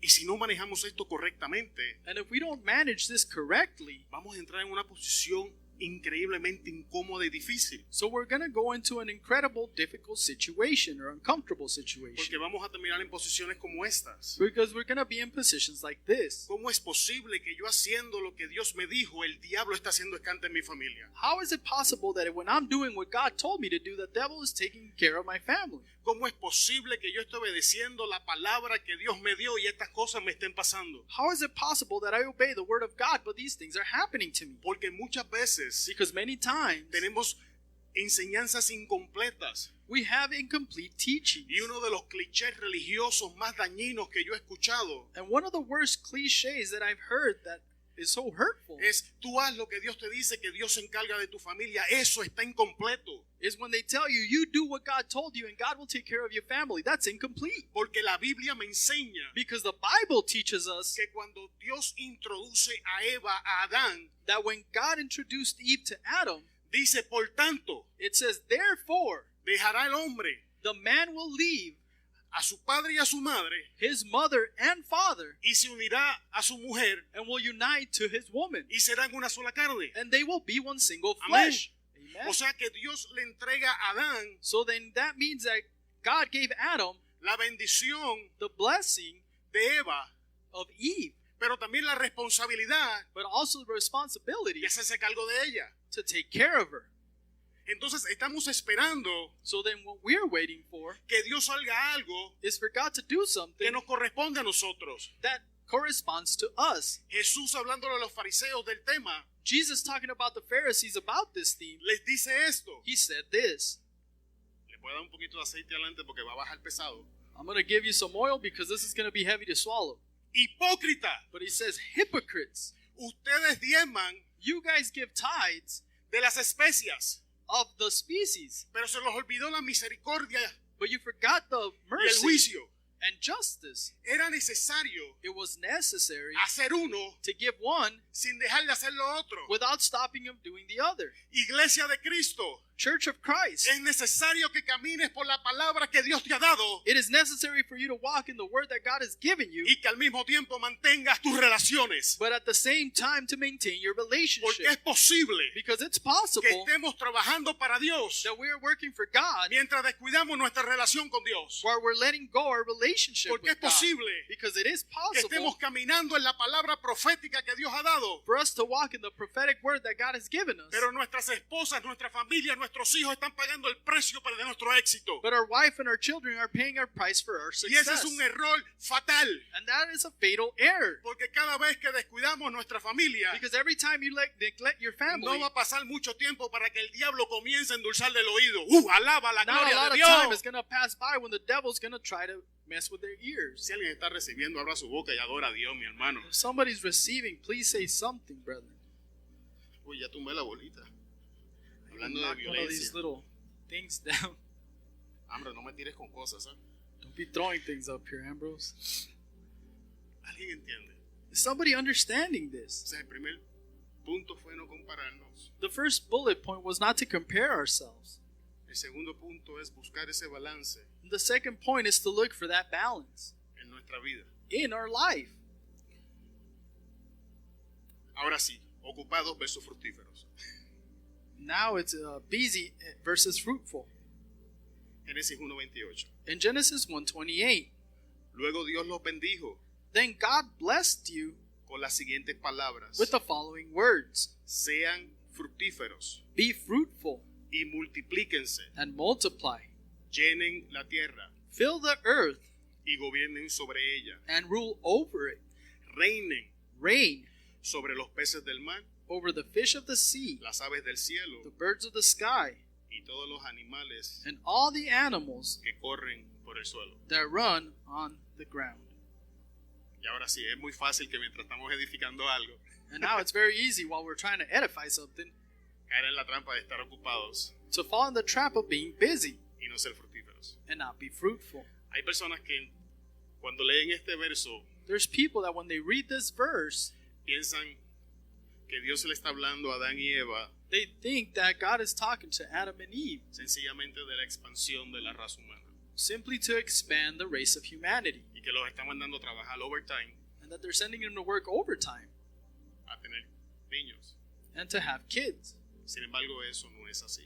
Speaker 1: Y si no manejamos esto correctamente,
Speaker 2: And if we don't manage this correctly,
Speaker 1: vamos a entrar en una posición increíblemente incómoda y difícil.
Speaker 2: so we're going to go into an incredible, difficult situation or uncomfortable
Speaker 1: Porque
Speaker 2: situation.
Speaker 1: vamos a terminar en posiciones como estas.
Speaker 2: Because we're going to be in positions like this.
Speaker 1: ¿Cómo es posible que yo haciendo lo que Dios me dijo, el diablo está haciendo escante en mi familia?
Speaker 2: How is it possible that when I'm doing what God told me to do, the devil is taking care of my family?
Speaker 1: ¿Cómo es posible que yo esté obedeciendo la palabra que Dios me dio y estas cosas me estén pasando?
Speaker 2: How is it possible that I obey the word of God, but these things are happening to me?
Speaker 1: Porque muchas veces
Speaker 2: Because many times
Speaker 1: tenemos enseñanzas incompletas.
Speaker 2: we have incomplete teachings.
Speaker 1: Y uno de los clichés religiosos más dañinos que yo he escuchado
Speaker 2: And one of the worst cliches that I've heard that is so hurtful
Speaker 1: es: tú haz lo que Dios te dice, que Dios se encarga de tu familia. Eso está incompleto.
Speaker 2: is when they tell you, you do what God told you and God will take care of your family. That's incomplete.
Speaker 1: Porque la Biblia me enseña
Speaker 2: Because the Bible teaches us
Speaker 1: que cuando Dios introduce a Eva, a Adán,
Speaker 2: that when God introduced Eve to Adam,
Speaker 1: dice: por tanto,
Speaker 2: it says, therefore,
Speaker 1: dejará el hombre
Speaker 2: the man will leave
Speaker 1: a su padre y a su madre
Speaker 2: his mother and father
Speaker 1: y se unirá a su mujer
Speaker 2: and will unite to his woman.
Speaker 1: y serán una sola carne.
Speaker 2: And they will be one single
Speaker 1: Amén.
Speaker 2: flesh. Amen.
Speaker 1: O sea que Dios le entrega a Adán
Speaker 2: So then that means that God gave Adam
Speaker 1: la bendición
Speaker 2: the blessing
Speaker 1: de Eva,
Speaker 2: of Eve,
Speaker 1: pero también la responsabilidad
Speaker 2: but also the responsibility
Speaker 1: de hacerse cargo de ella.
Speaker 2: to take care of her.
Speaker 1: Entonces estamos esperando
Speaker 2: So then what we're waiting for
Speaker 1: que Dios haga algo
Speaker 2: is for God to do
Speaker 1: que
Speaker 2: something
Speaker 1: nos corresponde a nosotros.
Speaker 2: that corresponds to us.
Speaker 1: Jesús, hablándole a los fariseos del tema,
Speaker 2: Jesus talking about the Pharisees about this theme,
Speaker 1: les dice esto.
Speaker 2: he said this.
Speaker 1: Le puedo dar un poquito de aceite adelante porque va a bajar pesado.
Speaker 2: I'm going to give you some oil because this is going to be heavy to swallow.
Speaker 1: Hipócrita,
Speaker 2: But he says, hypocrites,
Speaker 1: ustedes diezman
Speaker 2: you guys give tithes
Speaker 1: de las especias,
Speaker 2: of the species,
Speaker 1: pero se los olvidó la misericordia
Speaker 2: but you forgot the
Speaker 1: y el
Speaker 2: mercy
Speaker 1: juicio.
Speaker 2: and justice.
Speaker 1: Era necesario
Speaker 2: It was necessary
Speaker 1: hacer uno
Speaker 2: to give one
Speaker 1: sin dejar de hacer lo otro.
Speaker 2: without stopping him doing the other.
Speaker 1: Iglesia de Cristo,
Speaker 2: Church of Christ,
Speaker 1: es necesario que camines por la palabra que Dios te ha dado
Speaker 2: it is necessary for you to walk in the word that God has given you,
Speaker 1: y que al mismo tiempo mantengas tus relaciones.
Speaker 2: but at the same time to maintain your
Speaker 1: Porque
Speaker 2: relationship.
Speaker 1: es posible
Speaker 2: Because it's
Speaker 1: que
Speaker 2: possible
Speaker 1: estemos trabajando para Dios
Speaker 2: that we are working for God
Speaker 1: mientras descuidamos nuestra relación con Dios.
Speaker 2: while we're letting go our relationship
Speaker 1: Porque es
Speaker 2: with God.
Speaker 1: posible
Speaker 2: Because it is
Speaker 1: que
Speaker 2: possible
Speaker 1: estemos caminando en la palabra profética que Dios ha dado,
Speaker 2: for us to walk in the prophetic word that God has given us.
Speaker 1: pero nuestras esposas, nuestra familia, nuestros hijos están pagando el precio de nuestro éxito.
Speaker 2: But our wife and our children are paying our price for our
Speaker 1: Y ese
Speaker 2: success.
Speaker 1: es un error fatal,
Speaker 2: And that is a fatal error.
Speaker 1: porque cada vez que descuidamos nuestra familia,
Speaker 2: Because every time you neglect your family,
Speaker 1: no va a pasar mucho tiempo para que el diablo comience a endulzarle el oído. Alaba la
Speaker 2: not a
Speaker 1: gloria
Speaker 2: lot
Speaker 1: de
Speaker 2: of time is
Speaker 1: Dios.
Speaker 2: going to pass by when the devil's going to try to mess with their ears.
Speaker 1: Si alguien está recibiendo, abra su boca y adora a Dios, mi hermano.
Speaker 2: If somebody's receiving, please say something, brother.
Speaker 1: Uy, ya tumbé la bolita. Hablando de
Speaker 2: Knock one of these
Speaker 1: violencia.
Speaker 2: little things down.
Speaker 1: Hombre, no me tires con cosas, ¿eh?
Speaker 2: Don't be throwing things up here, Ambrose.
Speaker 1: ¿Alguien entiende?
Speaker 2: Is somebody understanding this?
Speaker 1: O sea, el primer punto fue no compararnos.
Speaker 2: The first bullet point was not to compare ourselves.
Speaker 1: El segundo punto es buscar ese balance
Speaker 2: The second point is to look for that balance
Speaker 1: en nuestra vida.
Speaker 2: in our life.
Speaker 1: Ahora sí, ocupados versus fructíferos.
Speaker 2: Now it's busy versus fruitful.
Speaker 1: Génesis 1:28.
Speaker 2: In Genesis 1:28,
Speaker 1: Luego Dios los bendijo
Speaker 2: then God blessed you
Speaker 1: con las siguientes palabras.
Speaker 2: with the following words:
Speaker 1: Sean fructíferos
Speaker 2: Be fruitful
Speaker 1: y multiplíquense,
Speaker 2: and multiply.
Speaker 1: llenen la tierra
Speaker 2: Fill the earth
Speaker 1: y gobiernen sobre ella.
Speaker 2: and rule over it.
Speaker 1: Reinen
Speaker 2: Reign
Speaker 1: sobre los peces del mar,
Speaker 2: over the fish of the sea,
Speaker 1: las aves del cielo
Speaker 2: the birds of the sky,
Speaker 1: y todos los animales
Speaker 2: and all the animals
Speaker 1: que corren por el suelo.
Speaker 2: that run on the ground.
Speaker 1: Y ahora sí, es muy fácil que mientras estamos edificando algo,
Speaker 2: And now it's very easy while we're trying to edify something,
Speaker 1: caer en la trampa de estar ocupados
Speaker 2: to fall in the trap of being busy
Speaker 1: y no ser fructíferos.
Speaker 2: and not be fruitful.
Speaker 1: Hay personas que cuando leen este verso
Speaker 2: There's people that when they read this verse,
Speaker 1: piensan que Dios le está hablando a Adán y Eva
Speaker 2: they think that God is talking to Adam and Eve
Speaker 1: sencillamente de la expansión de la raza humana
Speaker 2: simply to expand the race of humanity,
Speaker 1: y que los está mandando a trabajar overtime
Speaker 2: and that they're sending them to work overtime
Speaker 1: a tener niños.
Speaker 2: and to have kids.
Speaker 1: Sin embargo, eso no es así.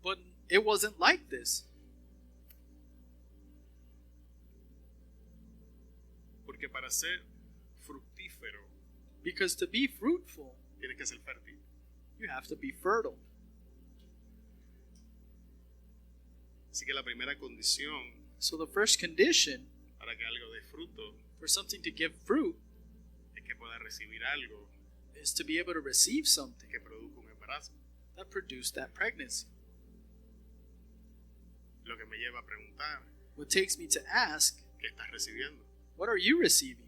Speaker 2: But it wasn't like this.
Speaker 1: Porque para ser fructífero
Speaker 2: Because to be fruitful,
Speaker 1: tienes que ser fértil.
Speaker 2: you have to be fertile.
Speaker 1: Así que la primera condición
Speaker 2: So the first condition
Speaker 1: para que algo dé fruto
Speaker 2: for something to give fruit
Speaker 1: es que pueda recibir algo
Speaker 2: is to be able to receive something
Speaker 1: que produzca un embarazo.
Speaker 2: that produced that pregnancy.
Speaker 1: Lo que me lleva a preguntar,
Speaker 2: What takes me to ask,
Speaker 1: ¿qué estás recibiendo?
Speaker 2: what are you receiving?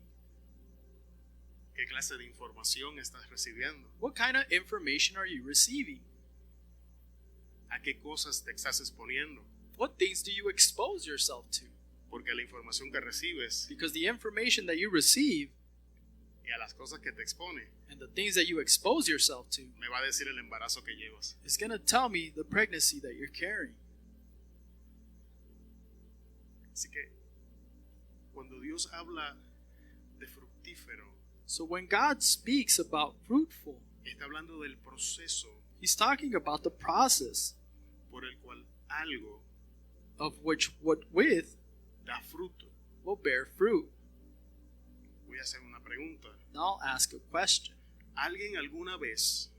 Speaker 1: ¿Qué clase de información estás recibiendo?
Speaker 2: What kind of information are you receiving?
Speaker 1: ¿A qué cosas te estás exponiendo?
Speaker 2: What things do you expose yourself to?
Speaker 1: Porque la información que recibes
Speaker 2: Because the information that you receive
Speaker 1: y a las cosas que te expone
Speaker 2: and the things that you expose yourself to
Speaker 1: me va a decir el embarazo que llevas.
Speaker 2: is going to tell me the pregnancy that you're carrying.
Speaker 1: Así que cuando Dios habla de fructífero,
Speaker 2: So when God speaks about fruitful,
Speaker 1: está hablando del proceso
Speaker 2: He's talking about the process
Speaker 1: por el cual algo
Speaker 2: of which what with
Speaker 1: da fruto.
Speaker 2: will bear fruit.
Speaker 1: Voy a hacer una pregunta.
Speaker 2: Now I'll ask a question.
Speaker 1: ¿Alguien alguna vez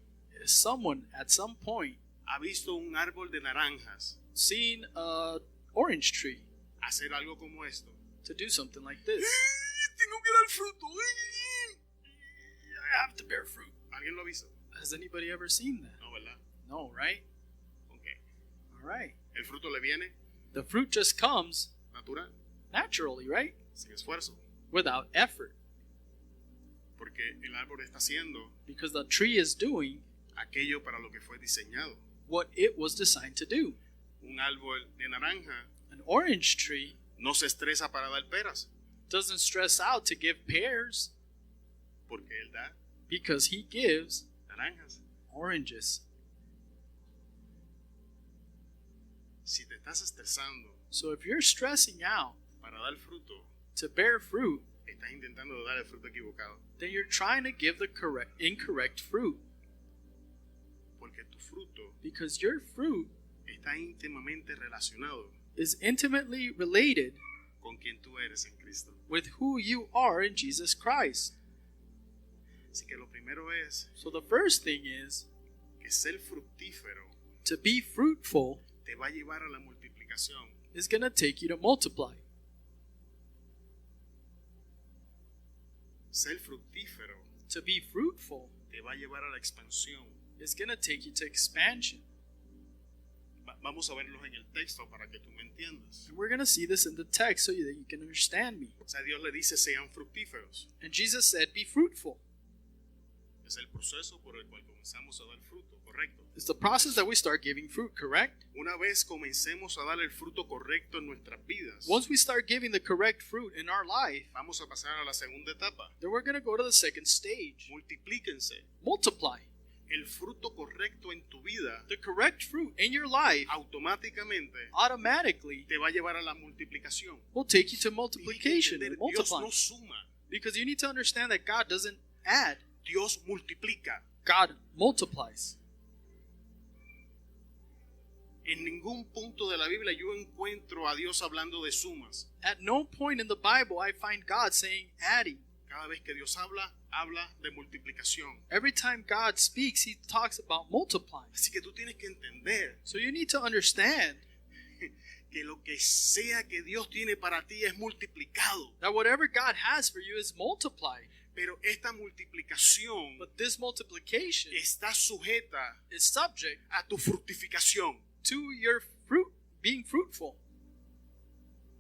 Speaker 2: Is someone at some point
Speaker 1: ha visto un árbol de naranjas
Speaker 2: seen an orange tree
Speaker 1: hacer algo como esto?
Speaker 2: to do something like this?
Speaker 1: Tengo que dar fruto.
Speaker 2: I have to bear fruit.
Speaker 1: ¿Alguien lo ha visto?
Speaker 2: Has anybody ever seen that?
Speaker 1: No, ¿verdad?
Speaker 2: No, right?
Speaker 1: Ok.
Speaker 2: All right.
Speaker 1: El fruto le viene
Speaker 2: The fruit just comes
Speaker 1: natural,
Speaker 2: naturally, right?
Speaker 1: sin esfuerzo,
Speaker 2: Without effort.
Speaker 1: porque el árbol está haciendo
Speaker 2: Because the tree is doing
Speaker 1: aquello para lo que fue diseñado.
Speaker 2: what it was designed to do.
Speaker 1: Un árbol de naranja
Speaker 2: An orange tree
Speaker 1: no se estresa para dar peras,
Speaker 2: doesn't stress out to give pears
Speaker 1: porque él da
Speaker 2: because he gives
Speaker 1: naranjas.
Speaker 2: oranges.
Speaker 1: Si te estás estresando
Speaker 2: So if you're stressing out
Speaker 1: para dar fruto,
Speaker 2: to bear fruit,
Speaker 1: estás intentando dar el fruto equivocado,
Speaker 2: then you're trying to give the incorrect fruit.
Speaker 1: porque tu fruto
Speaker 2: Because your fruit
Speaker 1: está íntimamente relacionado
Speaker 2: is intimately related
Speaker 1: con quien tú eres en Cristo.
Speaker 2: with who you are in Jesus Christ.
Speaker 1: Así que lo primero es
Speaker 2: So the first thing is
Speaker 1: que ser fructífero
Speaker 2: to be fruitful
Speaker 1: te va a llevar a la multiplicación.
Speaker 2: is going to take you to multiply.
Speaker 1: Ser fructífero
Speaker 2: To be fruitful
Speaker 1: te va a llevar a la expansión.
Speaker 2: is going to take you to expansion.
Speaker 1: Vamos a verlos en el texto para que tú me entiendas.
Speaker 2: And we're going to see this in the text so that you can understand me.
Speaker 1: O sea, Dios le dice sean fructíferos.
Speaker 2: And Jesus said, be fruitful.
Speaker 1: Es el proceso por el cual comenzamos a dar fruto, correcto.
Speaker 2: It's the process that we start giving fruit, correct?
Speaker 1: Una vez comencemos a dar el fruto correcto en nuestras vidas,
Speaker 2: Once we start giving the correct fruit in our life,
Speaker 1: vamos a pasar a la segunda etapa.
Speaker 2: then we're going to go to the second stage.
Speaker 1: Multiplíquense.
Speaker 2: Multiply.
Speaker 1: El fruto correcto en tu vida
Speaker 2: The correct fruit in your life
Speaker 1: automáticamente
Speaker 2: automatically
Speaker 1: te va a llevar a la multiplicación.
Speaker 2: will take you to
Speaker 1: Tienes que
Speaker 2: multiplication
Speaker 1: entender,
Speaker 2: and
Speaker 1: Dios
Speaker 2: multiply.
Speaker 1: no suma,
Speaker 2: Because you need to understand that God doesn't add,
Speaker 1: Dios multiplica.
Speaker 2: God multiplies.
Speaker 1: En ningún punto de la Biblia yo encuentro a Dios hablando de sumas.
Speaker 2: At no point in the Bible I find God saying adding.
Speaker 1: Cada vez que Dios habla, habla de multiplicación.
Speaker 2: Every time God speaks, he talks about multiplying.
Speaker 1: Así que tú tienes que entender
Speaker 2: So you need to understand
Speaker 1: que lo que sea que Dios tiene para ti es multiplicado.
Speaker 2: that whatever God has for you is multiplied.
Speaker 1: Pero esta multiplicación
Speaker 2: But this multiplication
Speaker 1: está sujeta
Speaker 2: is subject
Speaker 1: a tu fructificación.
Speaker 2: to your fruit being fruitful.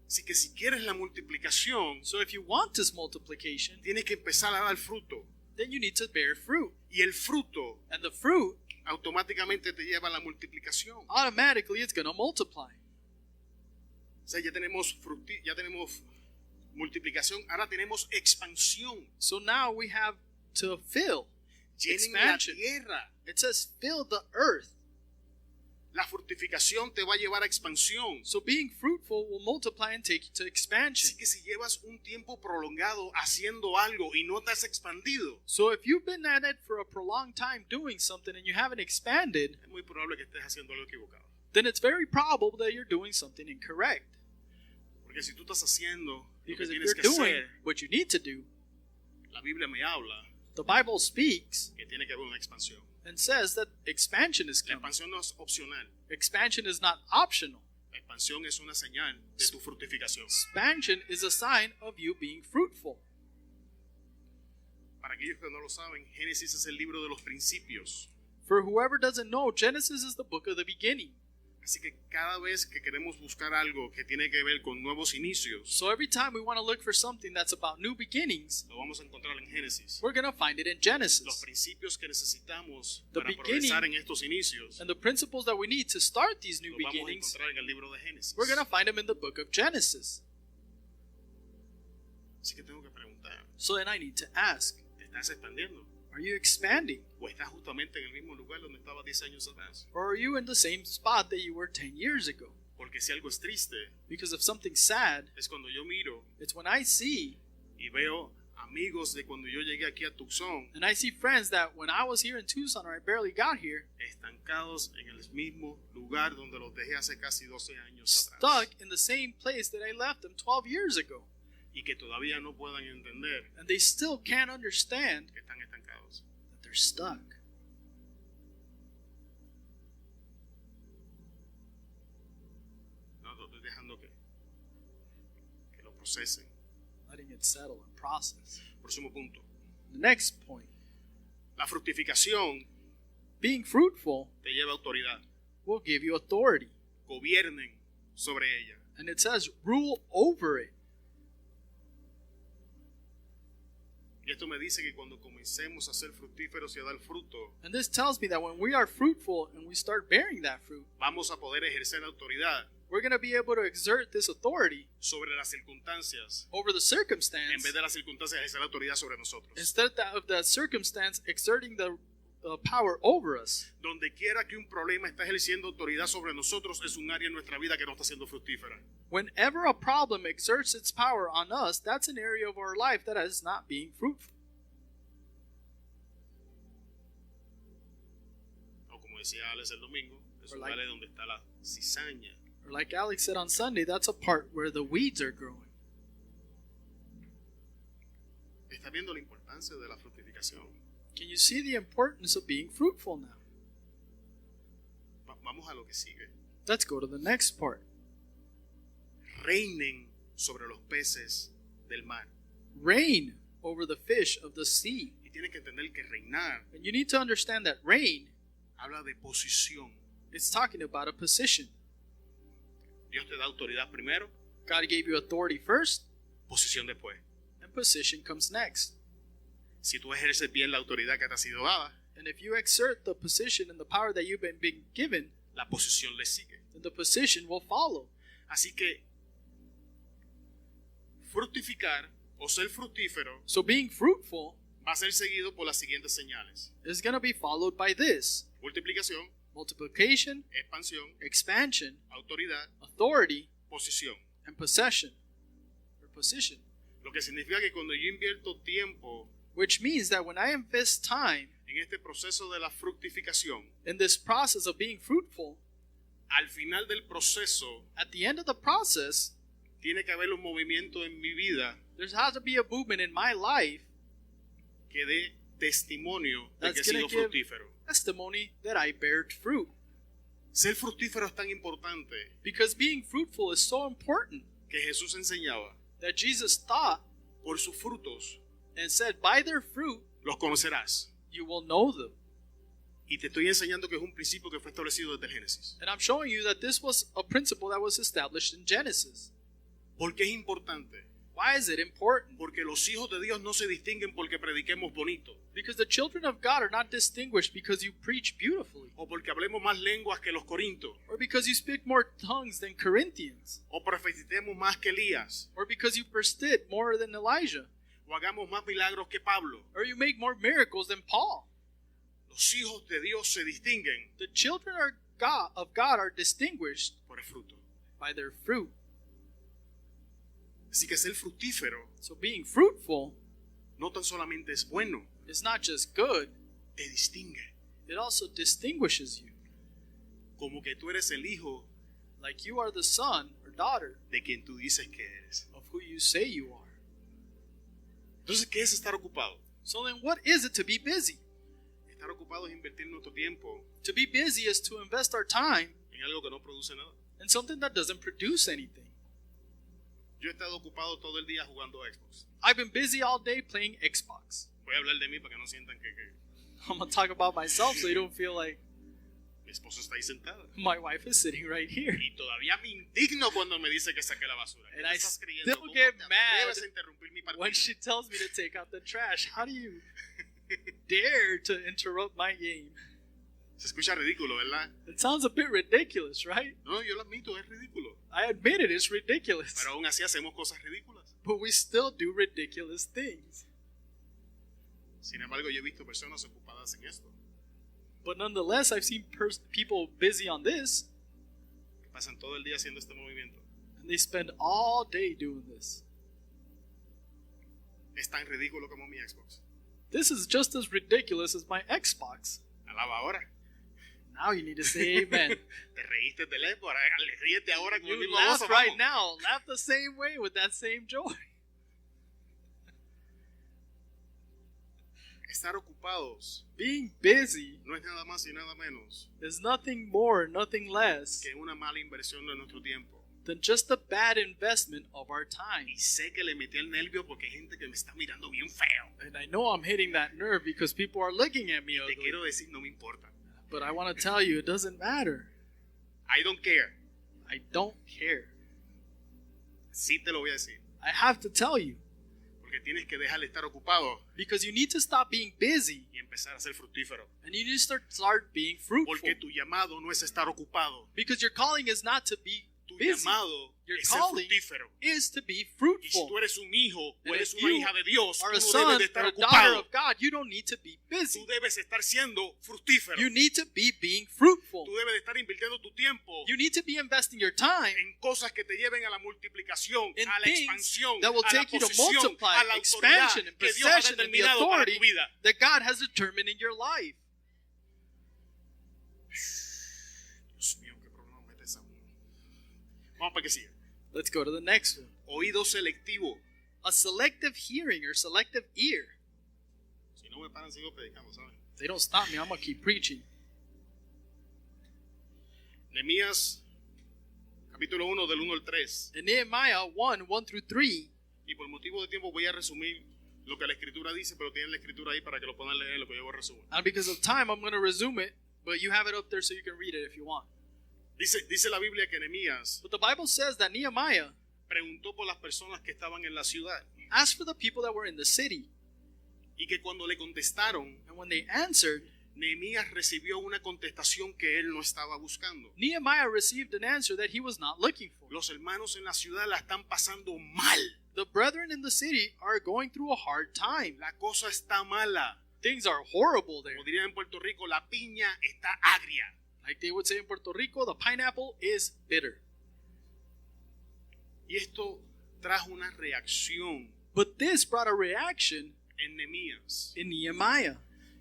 Speaker 1: Así que si quieres la multiplicación,
Speaker 2: So if you want this multiplication,
Speaker 1: tienes que empezar a dar fruto.
Speaker 2: then you need to bear fruit.
Speaker 1: Y el fruto
Speaker 2: And the fruit
Speaker 1: automáticamente te lleva a la multiplicación.
Speaker 2: Automatically it's going to multiply.
Speaker 1: O sea, ya tenemos multiplicación, ahora tenemos expansión.
Speaker 2: So now we have to fill.
Speaker 1: Llenen la
Speaker 2: Expansion.
Speaker 1: tierra.
Speaker 2: It says fill the earth.
Speaker 1: La fructificación te va a llevar a expansión.
Speaker 2: So being fruitful will multiply and take you to expansion.
Speaker 1: Así que si llevas un tiempo prolongado haciendo algo y no te has expandido,
Speaker 2: So if you've been at it for a prolonged time doing something and you haven't expanded,
Speaker 1: es muy probable que estés haciendo algo equivocado.
Speaker 2: then it's very probable that you're doing something incorrect.
Speaker 1: Porque si tú estás haciendo lo que
Speaker 2: Because if
Speaker 1: tienes
Speaker 2: you're
Speaker 1: que
Speaker 2: doing
Speaker 1: hacer,
Speaker 2: what you need to do,
Speaker 1: la Biblia me habla
Speaker 2: the Bible speaks
Speaker 1: que tiene que haber una expansión.
Speaker 2: and says that expansion is
Speaker 1: La
Speaker 2: coming.
Speaker 1: expansión no es opcional.
Speaker 2: Expansion is not optional.
Speaker 1: La expansión es una señal de tu fructificación.
Speaker 2: Expansion is a sign of you being fruitful.
Speaker 1: Para aquellos que no lo saben, Génesis es el libro de los principios.
Speaker 2: For whoever doesn't know, Genesis is the book of the beginning.
Speaker 1: Así que cada vez que queremos buscar algo que tiene que ver con nuevos inicios,
Speaker 2: So every time we want to look for something that's about new beginnings,
Speaker 1: lo vamos a encontrar en Génesis.
Speaker 2: we're going to find it in
Speaker 1: Los
Speaker 2: Genesis.
Speaker 1: principios que necesitamos
Speaker 2: The
Speaker 1: para
Speaker 2: beginning-
Speaker 1: progresar en estos inicios,
Speaker 2: And the principles that we need to start these new
Speaker 1: los vamos a
Speaker 2: beginnings,
Speaker 1: encontrar en el libro de Génesis.
Speaker 2: we're going to find them in the book of Genesis.
Speaker 1: Así que tengo que preguntar,
Speaker 2: So then I need to ask,
Speaker 1: ¿te estás expandiendo?
Speaker 2: are you expanding?
Speaker 1: ¿O estás justamente en el mismo lugar donde estaba 10 años atrás?
Speaker 2: Or are you in the same spot that you were 10 years ago?
Speaker 1: Porque si algo es triste,
Speaker 2: Because if something's sad,
Speaker 1: es cuando yo miro
Speaker 2: it's when I see,
Speaker 1: y veo amigos de cuando yo llegué aquí a Tucson
Speaker 2: and I see friends that when I was here in Tucson or I barely got here,
Speaker 1: estancados en el mismo lugar donde los dejé hace casi 12 años
Speaker 2: stuck
Speaker 1: atrás
Speaker 2: in the same place that I left them 12 years ago.
Speaker 1: y que todavía no puedan entender
Speaker 2: And they still can't understand
Speaker 1: que están estancados.
Speaker 2: that they're stuck.
Speaker 1: No, estoy dejando que lo procesen.
Speaker 2: Letting it settle and process.
Speaker 1: Próximo punto.
Speaker 2: The next point,
Speaker 1: La fructificación
Speaker 2: being fruitful
Speaker 1: te lleva autoridad.
Speaker 2: will give you authority.
Speaker 1: Gobiernen sobre ella.
Speaker 2: And it says rule over it.
Speaker 1: Y esto me dice que cuando comencemos a ser fructíferos y a dar fruto,
Speaker 2: And this tells me that when we are fruitful and we start bearing that fruit,
Speaker 1: vamos a poder ejercer autoridad
Speaker 2: we're going to be able to exert this authority
Speaker 1: sobre las circunstancias
Speaker 2: over the
Speaker 1: en
Speaker 2: circumstance
Speaker 1: vez de las circunstancias ejercer autoridad sobre nosotros.
Speaker 2: instead of the circumstance exerting the power over us.
Speaker 1: Donde quiera que un problema está ejerciendo autoridad sobre nosotros es un área en nuestra vida que no está siendo fructífera.
Speaker 2: Whenever a problem exerts its power on us, that's an area of our life that is not being fruitful.
Speaker 1: O como decía Alex el domingo, es
Speaker 2: Or
Speaker 1: un
Speaker 2: like-
Speaker 1: área donde está la cizaña.
Speaker 2: Or like Alex said on Sunday, that's a part where the weeds are growing.
Speaker 1: ¿Está viendo la importancia de la fructificación?
Speaker 2: Can you see the importance of being fruitful now?
Speaker 1: Vamos a lo que sigue.
Speaker 2: Let's go to the next part.
Speaker 1: Reinen sobre los peces del mar.
Speaker 2: Reign over the fish of the sea.
Speaker 1: Y tienen que entender que reinar
Speaker 2: And you need to understand that reign
Speaker 1: habla de posición.
Speaker 2: is talking about a position.
Speaker 1: Dios te da autoridad primero,
Speaker 2: God gave you authority first,
Speaker 1: posición después.
Speaker 2: and position comes next.
Speaker 1: Si tú ejerces bien la autoridad que te ha sido dada,
Speaker 2: And if you exert the position and the power that you've been given,
Speaker 1: la posición le sigue.
Speaker 2: then the position will follow.
Speaker 1: Así que fructificar o ser fructífero
Speaker 2: So being fruitful
Speaker 1: va a ser seguido por las siguientes señales:
Speaker 2: is going to be followed by this:
Speaker 1: multiplicación,
Speaker 2: multiplication,
Speaker 1: expansión,
Speaker 2: expansion,
Speaker 1: autoridad,
Speaker 2: authority,
Speaker 1: posición.
Speaker 2: and possession. Or position.
Speaker 1: Lo que significa que cuando yo invierto tiempo
Speaker 2: Which means that when I invest time
Speaker 1: en este proceso de la fructificación,
Speaker 2: in this process of being fruitful,
Speaker 1: al final del proceso
Speaker 2: at the end of the process,
Speaker 1: tiene que haber un movimiento en mi vida
Speaker 2: there has to be a movement in my life
Speaker 1: que dé testimonio de que
Speaker 2: that's
Speaker 1: he
Speaker 2: going
Speaker 1: sido
Speaker 2: to give
Speaker 1: fructífero.
Speaker 2: testimony that I bear fruit.
Speaker 1: Ser fructífero es tan importante
Speaker 2: Because being fruitful is so important
Speaker 1: que Jesús enseñaba:
Speaker 2: that Jesus taught
Speaker 1: por sus frutos
Speaker 2: and said, by their fruit
Speaker 1: los conocerás.
Speaker 2: you will know them.
Speaker 1: Y te estoy enseñando que es un principio que fue establecido desde el Génesis.
Speaker 2: And I'm showing you that this was a principle that was established in Genesis.
Speaker 1: ¿Por qué es importante?
Speaker 2: Why is it important?
Speaker 1: Porque los hijos de Dios no se distinguen porque prediquemos bonito,
Speaker 2: Because the children of God are not distinguished because you preach beautifully,
Speaker 1: o porque hablemos más lenguas que los corintios,
Speaker 2: or because you speak more tongues than Corinthians,
Speaker 1: o profeticemos más que Elías,
Speaker 2: or because you persist more than Elijah,
Speaker 1: o hagamos más milagros que Pablo.
Speaker 2: or you make more miracles than Paul.
Speaker 1: Los hijos de Dios se distinguen
Speaker 2: The children of God are distinguished
Speaker 1: por el fruto.
Speaker 2: by their fruit.
Speaker 1: Así que ser fructífero
Speaker 2: So being fruitful
Speaker 1: no tan solamente es bueno,
Speaker 2: is not just good,
Speaker 1: te distingue.
Speaker 2: it also distinguishes you.
Speaker 1: Como que tú eres el hijo
Speaker 2: Like you are the son or daughter
Speaker 1: de quien tú dices que eres.
Speaker 2: of who you say you are.
Speaker 1: Entonces, ¿qué es estar ocupado?
Speaker 2: So then what is it to be busy?
Speaker 1: Estar ocupado es invertir nuestro tiempo
Speaker 2: To be busy is to invest our time
Speaker 1: en algo que no produce nada.
Speaker 2: in something that doesn't produce anything.
Speaker 1: Yo he estado ocupado todo el día jugando Xbox.
Speaker 2: I've been busy all day playing Xbox.
Speaker 1: Voy a hablar de mí para que no sientan que
Speaker 2: I'm going to talk about myself so you don't feel like
Speaker 1: mi esposa está ahí sentada.
Speaker 2: my wife is sitting right here.
Speaker 1: Y todavía me indigno cuando me dice que saque la basura. ¿Qué
Speaker 2: And
Speaker 1: te
Speaker 2: I
Speaker 1: estás creyendo?
Speaker 2: still
Speaker 1: ¿Cómo
Speaker 2: get
Speaker 1: te
Speaker 2: mad
Speaker 1: atreves a interrumpir mi partida?
Speaker 2: When she tells me to take out the trash, how do you dare to interrupt my game?
Speaker 1: Se escucha ridículo, ¿verdad?
Speaker 2: It sounds a bit ridiculous, right?
Speaker 1: No, yo lo admito, es ridículo.
Speaker 2: I admit it, it's ridiculous.
Speaker 1: Pero aún así hacemos cosas ridículas.
Speaker 2: But we still do ridiculous things.
Speaker 1: Sin embargo, yo he visto personas ocupadas en esto,
Speaker 2: But nonetheless, I've seen people busy on this,
Speaker 1: que pasan todo el día haciendo este movimiento.
Speaker 2: and they spend all day doing this.
Speaker 1: Es tan ridículo como mi Xbox.
Speaker 2: This is just as ridiculous as my Xbox.
Speaker 1: Alaba ahora.
Speaker 2: Now you need to say amen.
Speaker 1: Te reíste del Xbox, ahora ríete ahora con el
Speaker 2: You
Speaker 1: mismo
Speaker 2: laugh
Speaker 1: gozo,
Speaker 2: right
Speaker 1: vamos.
Speaker 2: now. Laugh the same way with that same joy.
Speaker 1: Estar ocupados
Speaker 2: Being busy
Speaker 1: no es nada más y nada menos
Speaker 2: is nothing more, nothing less
Speaker 1: que una mala inversión de nuestro tiempo.
Speaker 2: than just a bad investment of our time.
Speaker 1: Y sé que le metí el nervio porque hay gente que me está mirando bien feo.
Speaker 2: And I know I'm hitting that nerve because people are looking at me
Speaker 1: Te
Speaker 2: ugly.
Speaker 1: quiero decir, no me importa.
Speaker 2: But I want to tell you, it doesn't matter.
Speaker 1: I don't care.
Speaker 2: I don't care.
Speaker 1: Sí te lo voy a decir.
Speaker 2: I have to tell you.
Speaker 1: Porque tienes que dejar de estar ocupado
Speaker 2: Because you need to stop being busy
Speaker 1: y empezar a ser fructífero.
Speaker 2: and you need to start being fruitful.
Speaker 1: Porque tu llamado no es estar ocupado.
Speaker 2: Because your calling is not to be
Speaker 1: Tu
Speaker 2: busy.
Speaker 1: llamado
Speaker 2: Your
Speaker 1: es ser
Speaker 2: calling
Speaker 1: fructífero.
Speaker 2: is to be
Speaker 1: Y si
Speaker 2: fruitful.
Speaker 1: tú eres un hijo
Speaker 2: And
Speaker 1: o eres
Speaker 2: if
Speaker 1: una
Speaker 2: you
Speaker 1: hija de Dios,
Speaker 2: are
Speaker 1: tú
Speaker 2: a
Speaker 1: no
Speaker 2: son
Speaker 1: debes
Speaker 2: or
Speaker 1: de
Speaker 2: a
Speaker 1: estar
Speaker 2: daughter
Speaker 1: ocupado.
Speaker 2: of God, you don't need to be busy.
Speaker 1: Tú debes estar siendo fructífero.
Speaker 2: You need to be being fruitful.
Speaker 1: Tú debes de estar invirtiendo tu tiempo
Speaker 2: You need to be investing your time
Speaker 1: en cosas que te lleven a la multiplicación,
Speaker 2: in
Speaker 1: a la
Speaker 2: things
Speaker 1: expansión,
Speaker 2: that will
Speaker 1: a la
Speaker 2: take you to
Speaker 1: posición,
Speaker 2: multiply,
Speaker 1: a la autoridad
Speaker 2: expansion, and
Speaker 1: que Dios ha
Speaker 2: possession, and the
Speaker 1: determinado para
Speaker 2: authority
Speaker 1: tu vida.
Speaker 2: that God has determined in your life.
Speaker 1: Dios mío, qué problema mete esa uno. Vamos para que siga.
Speaker 2: Let's go to the next one.
Speaker 1: Oído selectivo.
Speaker 2: A selective hearing or selective ear.
Speaker 1: Si no me paran, sigo predicando, ¿saben?
Speaker 2: If they don't stop me, I'm going to keep preaching.
Speaker 1: Nehemías, capítulo 1, del 1 al 3.
Speaker 2: In Nehemiah 1 through 3,
Speaker 1: Y por motivo de tiempo voy a resumir lo que la escritura dice, pero tienen la escritura ahí para que lo puedan leer, lo que yo voy a resumir.
Speaker 2: and because of time, I'm going to resume it, but you have it up there so you can read it if you want.
Speaker 1: Dice la Biblia que Nehemías
Speaker 2: But the Bible says that Nehemiah
Speaker 1: preguntó por las personas que estaban en la ciudad
Speaker 2: asked for the people that were in the city,
Speaker 1: y que cuando le contestaron,
Speaker 2: and when they answered,
Speaker 1: Nehemías recibió una contestación que él no estaba buscando.
Speaker 2: Nehemiah received an answer that he was not looking for.
Speaker 1: Los hermanos en la ciudad la están pasando mal.
Speaker 2: The brethren in the city are going through a hard time.
Speaker 1: La cosa está mala.
Speaker 2: Things are horrible there.
Speaker 1: Como dirían en Puerto Rico, la piña está agria.
Speaker 2: Like they would say in Puerto Rico, the pineapple is bitter.
Speaker 1: Y esto trajo una reacción
Speaker 2: But this brought a reaction
Speaker 1: en Nehemías.
Speaker 2: in Nehemiah.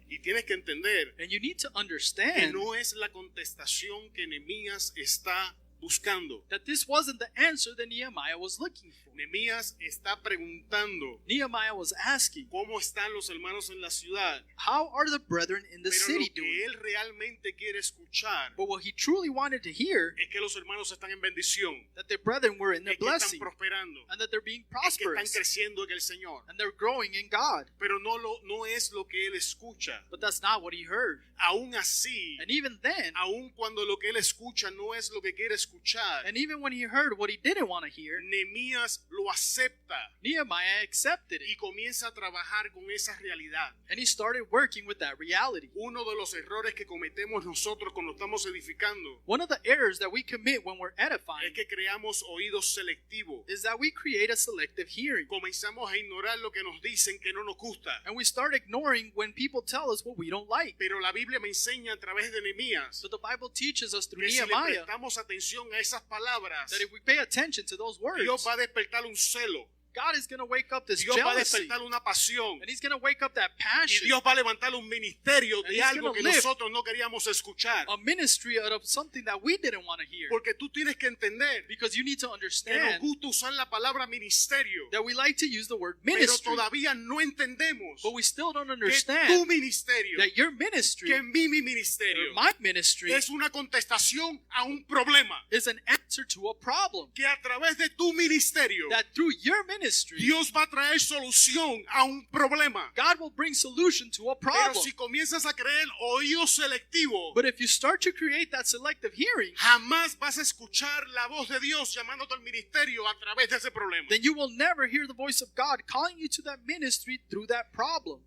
Speaker 1: Y tienes que entender
Speaker 2: And you need to
Speaker 1: que
Speaker 2: understand
Speaker 1: no es la contestación que Nehemías está buscando.
Speaker 2: that this wasn't the answer that Nehemiah was looking for.
Speaker 1: Nehemías está preguntando
Speaker 2: Nehemiah was asking,
Speaker 1: cómo están los hermanos en la ciudad.
Speaker 2: how are the brethren in the
Speaker 1: Pero
Speaker 2: city
Speaker 1: lo que
Speaker 2: doing?
Speaker 1: él realmente quiere escuchar
Speaker 2: But what he truly wanted to hear,
Speaker 1: es que los hermanos están en bendición,
Speaker 2: that the brethren were in their
Speaker 1: es que están
Speaker 2: blessing,
Speaker 1: prosperando,
Speaker 2: and that they're being
Speaker 1: es que están
Speaker 2: prosperous,
Speaker 1: creciendo en el Señor.
Speaker 2: and they're growing in God.
Speaker 1: Pero no es lo que él escucha.
Speaker 2: But that's not what he heard.
Speaker 1: Aún así,
Speaker 2: And even then,
Speaker 1: aún cuando lo que él escucha no es lo que quiere escuchar, escuchar,
Speaker 2: And even when he heard what he didn't want to hear,
Speaker 1: Nehemías lo acepta
Speaker 2: Nehemiah accepted
Speaker 1: y
Speaker 2: it.
Speaker 1: comienza a trabajar con esa realidad.
Speaker 2: And he started working with that reality.
Speaker 1: Uno de los errores que cometemos nosotros cuando estamos edificando
Speaker 2: One of the errors that we commit when we're
Speaker 1: es
Speaker 2: edifying
Speaker 1: que creamos oídos selectivos.
Speaker 2: is that we create a selective hearing.
Speaker 1: Comenzamos a ignorar lo que nos dicen que no nos gusta.
Speaker 2: And we start ignoring when people tell us what we don't like.
Speaker 1: Pero la Biblia me enseña a través de Nehemías
Speaker 2: So the Bible teaches us through
Speaker 1: que si le
Speaker 2: Nehemiah
Speaker 1: prestamos atención a esas palabras,
Speaker 2: that if we pay attention to those words,
Speaker 1: Dios va a despertar un celo.
Speaker 2: God is going to wake up this
Speaker 1: Dios va a
Speaker 2: jealousy.
Speaker 1: despertar una pasión.
Speaker 2: And he's going to wake up that
Speaker 1: Y
Speaker 2: passion.
Speaker 1: Dios va a levantar un ministerio
Speaker 2: And
Speaker 1: de
Speaker 2: he's
Speaker 1: algo
Speaker 2: gonna
Speaker 1: que
Speaker 2: lift
Speaker 1: nosotros no queríamos escuchar.
Speaker 2: A ministry out of something that we didn't want to hear.
Speaker 1: Porque tú tienes que entender
Speaker 2: Because you need to
Speaker 1: que nos
Speaker 2: understand
Speaker 1: gusta usar la palabra ministerio,
Speaker 2: that we like to use the word
Speaker 1: pero
Speaker 2: ministry.
Speaker 1: todavía no entendemos
Speaker 2: But we still don't
Speaker 1: que tu
Speaker 2: understand
Speaker 1: ministerio,
Speaker 2: that your ministry,
Speaker 1: que mi
Speaker 2: or
Speaker 1: ministerio,
Speaker 2: my ministry,
Speaker 1: es una contestación a un problema.
Speaker 2: is an answer to a problem.
Speaker 1: Que a través de tu ministerio,
Speaker 2: That through your ministry,
Speaker 1: Dios va a traer solución a un problema.
Speaker 2: God will bring solution to a
Speaker 1: Pero
Speaker 2: problem.
Speaker 1: si comienzas a creer oído selectivo,
Speaker 2: But if you start to create that selective hearing,
Speaker 1: jamás vas a escuchar la voz de Dios llamándote al ministerio a través de ese problema.
Speaker 2: then you will never hear the voice of God calling you to that ministry through that problem.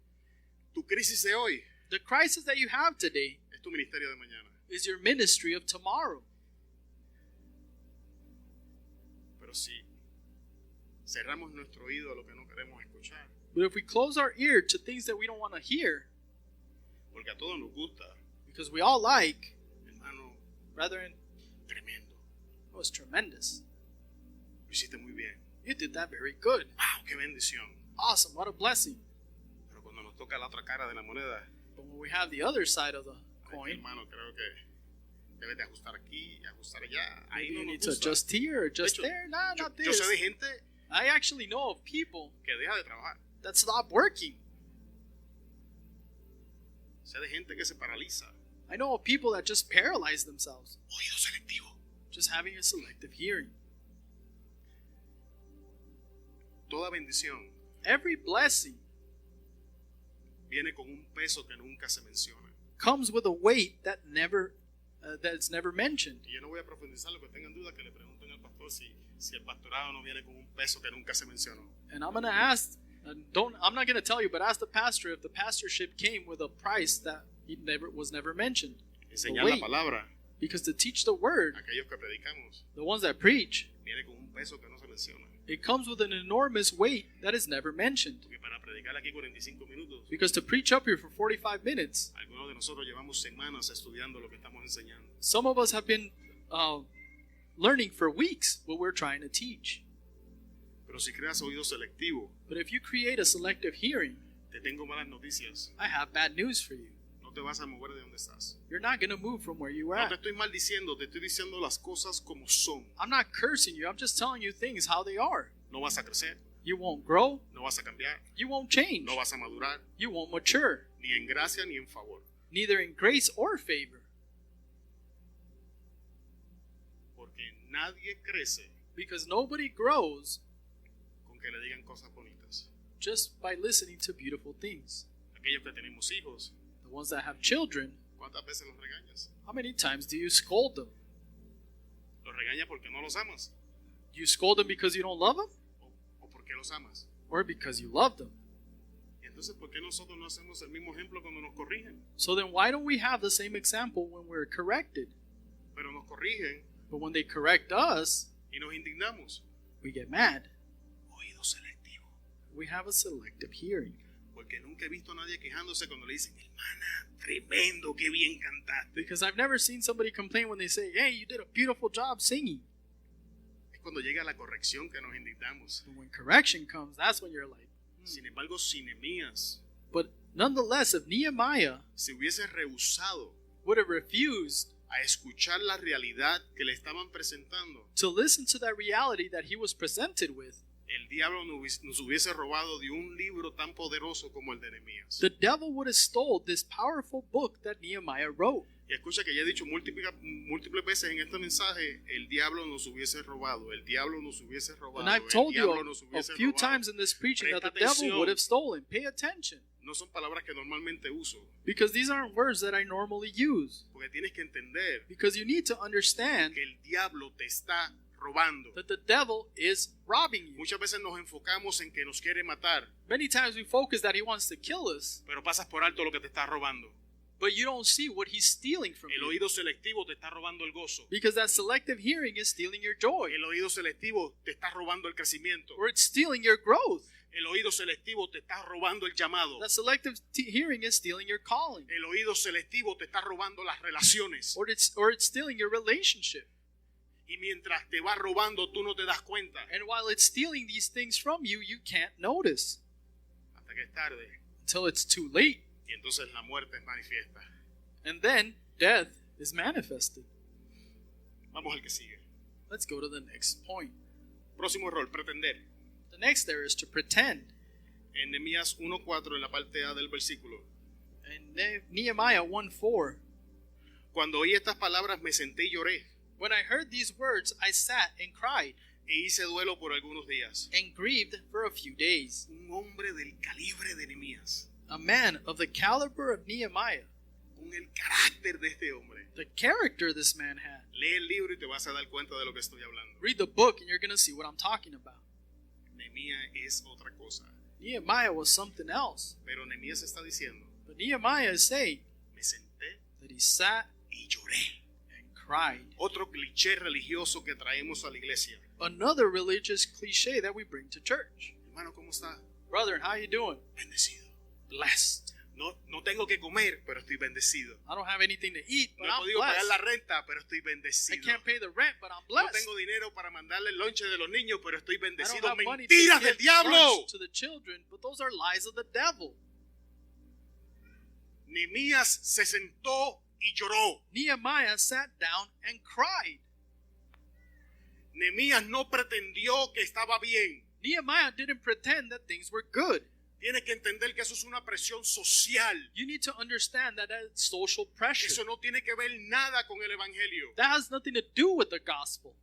Speaker 1: Tu crisis de hoy
Speaker 2: The crisis that you have today
Speaker 1: es tu ministerio de mañana.
Speaker 2: is your ministry of tomorrow.
Speaker 1: Pero si cerramos nuestro oído a lo que no queremos escuchar,
Speaker 2: But if we close our ear to things that we don't want to hear,
Speaker 1: porque a todos nos gusta,
Speaker 2: because we all like,
Speaker 1: hermano,
Speaker 2: brethren,
Speaker 1: tremendo,
Speaker 2: it was tremendous.
Speaker 1: lo hiciste muy bien.
Speaker 2: You did that very good.
Speaker 1: ¡Wow! ¡Qué bendición!
Speaker 2: Awesome. What a blessing.
Speaker 1: Pero cuando nos toca la otra cara de la moneda,
Speaker 2: But when we have the other side of the
Speaker 1: ay,
Speaker 2: coin,
Speaker 1: hermano, creo que debes de ajustar aquí y ajustar allá. Ahí
Speaker 2: maybe
Speaker 1: no
Speaker 2: you
Speaker 1: nos
Speaker 2: need to
Speaker 1: gusta.
Speaker 2: adjust here or adjust
Speaker 1: hecho,
Speaker 2: there. Nah,
Speaker 1: Yo,
Speaker 2: not
Speaker 1: yo sé de
Speaker 2: this.
Speaker 1: gente
Speaker 2: I actually know of people
Speaker 1: que deja de trabajar.
Speaker 2: that stop working.
Speaker 1: Sé de gente que se paraliza.
Speaker 2: I know of people that just paralyze themselves,
Speaker 1: Oído selectivo.
Speaker 2: just having a selective hearing.
Speaker 1: Toda bendición
Speaker 2: Every blessing
Speaker 1: viene con un peso que nunca se menciona.
Speaker 2: comes with a weight that's never mentioned.
Speaker 1: Y yo no voy a profundizar, lo que tengan duda que le pregunten al pastor si el pastorado no viene con un peso que nunca se mencionó.
Speaker 2: And I'm gonna ask. I'm not gonna tell you, but ask the pastor if the pastorship came with a price that was never mentioned.
Speaker 1: Enseñar la
Speaker 2: weight.
Speaker 1: palabra
Speaker 2: Because to teach the word,
Speaker 1: a aquellos que predicamos
Speaker 2: the ones that preach,
Speaker 1: viene con un peso que no se menciona.
Speaker 2: it comes with an enormous weight that is never mentioned.
Speaker 1: Porque para predicar aquí 45 minutos,
Speaker 2: Because to preach up here for 45 minutes,
Speaker 1: algunos de nosotros llevamos semanas estudiando lo que estamos enseñando.
Speaker 2: some of us have been learning for weeks what we're trying to teach.
Speaker 1: Pero si creas oído selectivo,
Speaker 2: But if you create a selective hearing,
Speaker 1: te tengo malas noticias.
Speaker 2: I have bad news for you.
Speaker 1: No te vas a mover de donde estás.
Speaker 2: You're not going to move from where you were
Speaker 1: No te
Speaker 2: at.
Speaker 1: estoy maldiciendo, te estoy diciendo las cosas como son.
Speaker 2: I'm not cursing you. I'm just telling you things how they are.
Speaker 1: No vas a crecer,
Speaker 2: You won't grow.
Speaker 1: no vas a cambiar,
Speaker 2: You won't change.
Speaker 1: no vas a madurar,
Speaker 2: You won't mature,
Speaker 1: ni en gracia ni en favor.
Speaker 2: neither in grace or favor.
Speaker 1: Porque nadie crece
Speaker 2: Because nobody grows
Speaker 1: con que le digan cosas bonitas.
Speaker 2: just by listening to beautiful things.
Speaker 1: Aquellos que tenemos hijos,
Speaker 2: The ones that have children,
Speaker 1: ¿cuántas veces los regañas?
Speaker 2: how many times do you scold them?
Speaker 1: ¿Los regañas porque no los amas?
Speaker 2: Do you scold them because you don't love them?
Speaker 1: ¿O porque los amas?
Speaker 2: Or because you love them?
Speaker 1: Y entonces, ¿por qué nosotros no hacemos el mismo ejemplo cuando nos corrigen?
Speaker 2: So then why don't we have the same example when we're corrected?
Speaker 1: Pero nos corrigen
Speaker 2: But when they correct us,
Speaker 1: y nos indignamos.
Speaker 2: we get mad.
Speaker 1: Oído selectivo.
Speaker 2: We have a selective hearing.
Speaker 1: Porque nunca he visto a nadie quejándose cuando le dicen, hermana, tremendo, qué bien cantaste.
Speaker 2: Because I've never seen somebody complain when they say, hey, you did a beautiful job singing.
Speaker 1: Es cuando llega la corrección que nos indignamos.
Speaker 2: But when correction comes, that's when you're like,
Speaker 1: Sin embargo, si Nehemías
Speaker 2: But nonetheless, if Nehemiah
Speaker 1: se hubiese rehusado
Speaker 2: would have refused
Speaker 1: a escuchar la realidad que le estaban presentando,
Speaker 2: to listen to that reality that he was presented with,
Speaker 1: el diablo nos hubiese robado de un libro tan poderoso como el de Nehemías.
Speaker 2: the devil would have stole this powerful book that Nehemiah wrote.
Speaker 1: Y escucha que ya he dicho múltiples veces en este mensaje, el diablo nos hubiese robado, el diablo nos hubiese robado,
Speaker 2: And I've
Speaker 1: el
Speaker 2: told you
Speaker 1: diablo nos
Speaker 2: a
Speaker 1: hubiese
Speaker 2: few
Speaker 1: robado.
Speaker 2: times in this preaching that the
Speaker 1: Presta
Speaker 2: devil would have
Speaker 1: atención.
Speaker 2: stolen. Pay attention.
Speaker 1: No son palabras que normalmente uso,
Speaker 2: Because these aren't words that I normally use.
Speaker 1: porque tienes que entender
Speaker 2: Because you need to understand
Speaker 1: que el diablo te está robando.
Speaker 2: that the devil is robbing you.
Speaker 1: Muchas veces nos enfocamos en que nos quiere matar,
Speaker 2: Many times we focus that he wants to kill us,
Speaker 1: pero pasas por alto lo que te está robando.
Speaker 2: but you don't see what he's stealing from
Speaker 1: El
Speaker 2: you.
Speaker 1: oído selectivo te está robando el gozo.
Speaker 2: Because that selective hearing is stealing your joy,
Speaker 1: El oído selectivo te está robando el crecimiento.
Speaker 2: or it's stealing your growth.
Speaker 1: El oído selectivo te está robando el llamado.
Speaker 2: That selective hearing is stealing your calling,
Speaker 1: El oído selectivo te está robando las relaciones.
Speaker 2: or it's stealing your relationship.
Speaker 1: Y mientras te va robando, tú no te das cuenta.
Speaker 2: And while it's stealing these things from you, you can't notice
Speaker 1: Hasta que es tarde.
Speaker 2: until it's too late.
Speaker 1: Y entonces la muerte es manifiesta.
Speaker 2: And then death is manifested.
Speaker 1: Vamos al que sigue.
Speaker 2: Let's go to the next point.
Speaker 1: Próximo error, pretender.
Speaker 2: The next there is to pretend.
Speaker 1: En Nehemías 1:4, en la parte A del versículo.
Speaker 2: In Nehemiah 1:4,
Speaker 1: Cuando oí estas palabras me senté y lloré.
Speaker 2: when I heard these words, I sat and cried
Speaker 1: E hice duelo por algunos días.
Speaker 2: and grieved for a few days.
Speaker 1: Un hombre del calibre de Nehemías.
Speaker 2: A man of the caliber of Nehemiah,
Speaker 1: Con el carácter de este hombre.
Speaker 2: the character this man had.
Speaker 1: Lee el libro y te vas a dar cuenta de lo que estoy hablando.
Speaker 2: Read the book and you're going to see what I'm talking about.
Speaker 1: Nehemías es otra cosa.
Speaker 2: Nehemiah was something else.
Speaker 1: Pero Nehemías está diciendo,
Speaker 2: But Nehemiah is saying
Speaker 1: me senté
Speaker 2: that he sat
Speaker 1: y lloré.
Speaker 2: and cried.
Speaker 1: Otro cliché religioso que traemos a la iglesia.
Speaker 2: Another religious cliche that we bring to church.
Speaker 1: Hermano, ¿cómo está?
Speaker 2: Brother, how you doing?
Speaker 1: Bendecido.
Speaker 2: Blessed.
Speaker 1: No tengo que comer, pero estoy bendecido.
Speaker 2: I don't have anything to eat, but
Speaker 1: No he
Speaker 2: I'm
Speaker 1: podido pagar la
Speaker 2: blessed.
Speaker 1: renta, pero estoy
Speaker 2: I
Speaker 1: bendecido.
Speaker 2: can't pay the rent, but I'm
Speaker 1: No
Speaker 2: blessed.
Speaker 1: tengo dinero para mandarle el lonche de los niños, pero estoy
Speaker 2: I don't
Speaker 1: bendecido.
Speaker 2: have money to
Speaker 1: Mentiras del
Speaker 2: give
Speaker 1: diablo.
Speaker 2: lunch to the children, but those are lies of the devil.
Speaker 1: Nehemías se sentó y lloró.
Speaker 2: Nehemiah sat down and cried.
Speaker 1: Nehemías no pretendió que estaba bien.
Speaker 2: Nehemiah didn't pretend that things were good.
Speaker 1: Tienes que entender que eso es una presión social.
Speaker 2: You need to understand that that's social pressure.
Speaker 1: Eso no tiene que ver nada con el evangelio.
Speaker 2: That has nothing to do with the gospel.